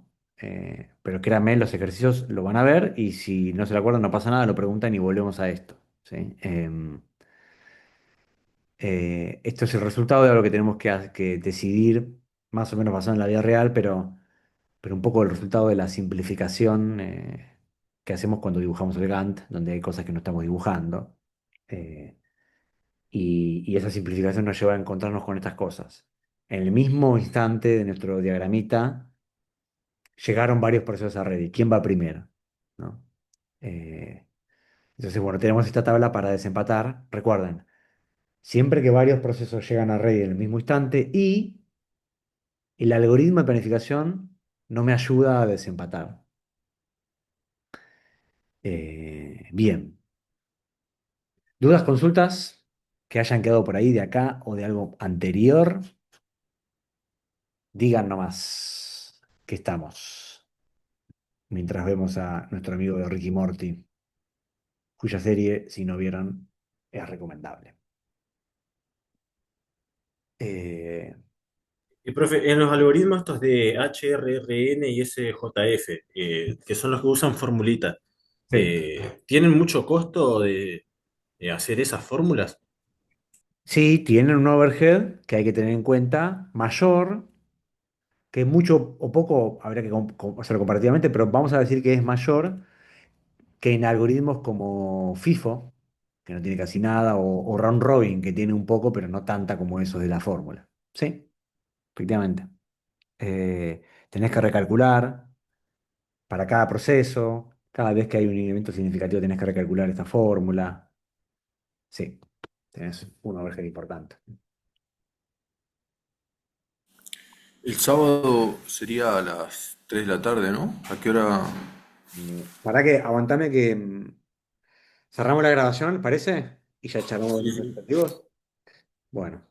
pero créanme, los ejercicios lo van a ver y si no se lo acuerdan no pasa nada, lo preguntan y volvemos a esto. ¿Sí? Esto es el resultado de algo que tenemos que decidir más o menos basado en la vida real, pero pero un poco el resultado de la simplificación que hacemos cuando dibujamos el Gantt, donde hay cosas que no estamos dibujando. Eh, y esa simplificación nos lleva a encontrarnos con estas cosas. En el mismo instante de nuestro diagramita, llegaron varios procesos a Ready. ¿Quién va primero? ¿No? Eh, entonces, bueno, tenemos esta tabla para desempatar. Recuerden, siempre que varios procesos llegan a Ready en el mismo instante y el algoritmo de planificación no me ayuda a desempatar. Bien. ¿Dudas, consultas que hayan quedado por ahí de acá o de algo anterior? Digan nomás que estamos. Mientras vemos a nuestro amigo de Ricky Morty, cuya serie, si no vieron, es recomendable. Eh, Y profe, en los algoritmos estos de HRRN y SJF, que son los que usan formulitas, sí. ¿tienen mucho costo de hacer esas fórmulas? Sí, tienen un overhead que hay que tener en cuenta, mayor, que mucho o poco habría que hacerlo comparativamente, pero vamos a decir que es mayor que en algoritmos como FIFO, que no tiene casi nada, o Round Robin, que tiene un poco, pero no tanta como esos de la fórmula. Sí, efectivamente. Tenés que recalcular para cada proceso, cada vez que hay un elemento significativo tenés que recalcular esta fórmula. Sí, tenés un overhead importante. El sábado sería a las 3 de la tarde, ¿no? ¿A qué hora? Para que, aguantame que cerramos la grabación, ¿parece? Y ya charlamos de Sí, los sí. objetivos. Bueno,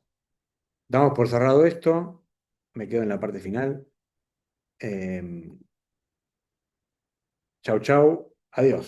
damos por cerrado esto. Me quedo en la parte final. Chau, chau. Adiós.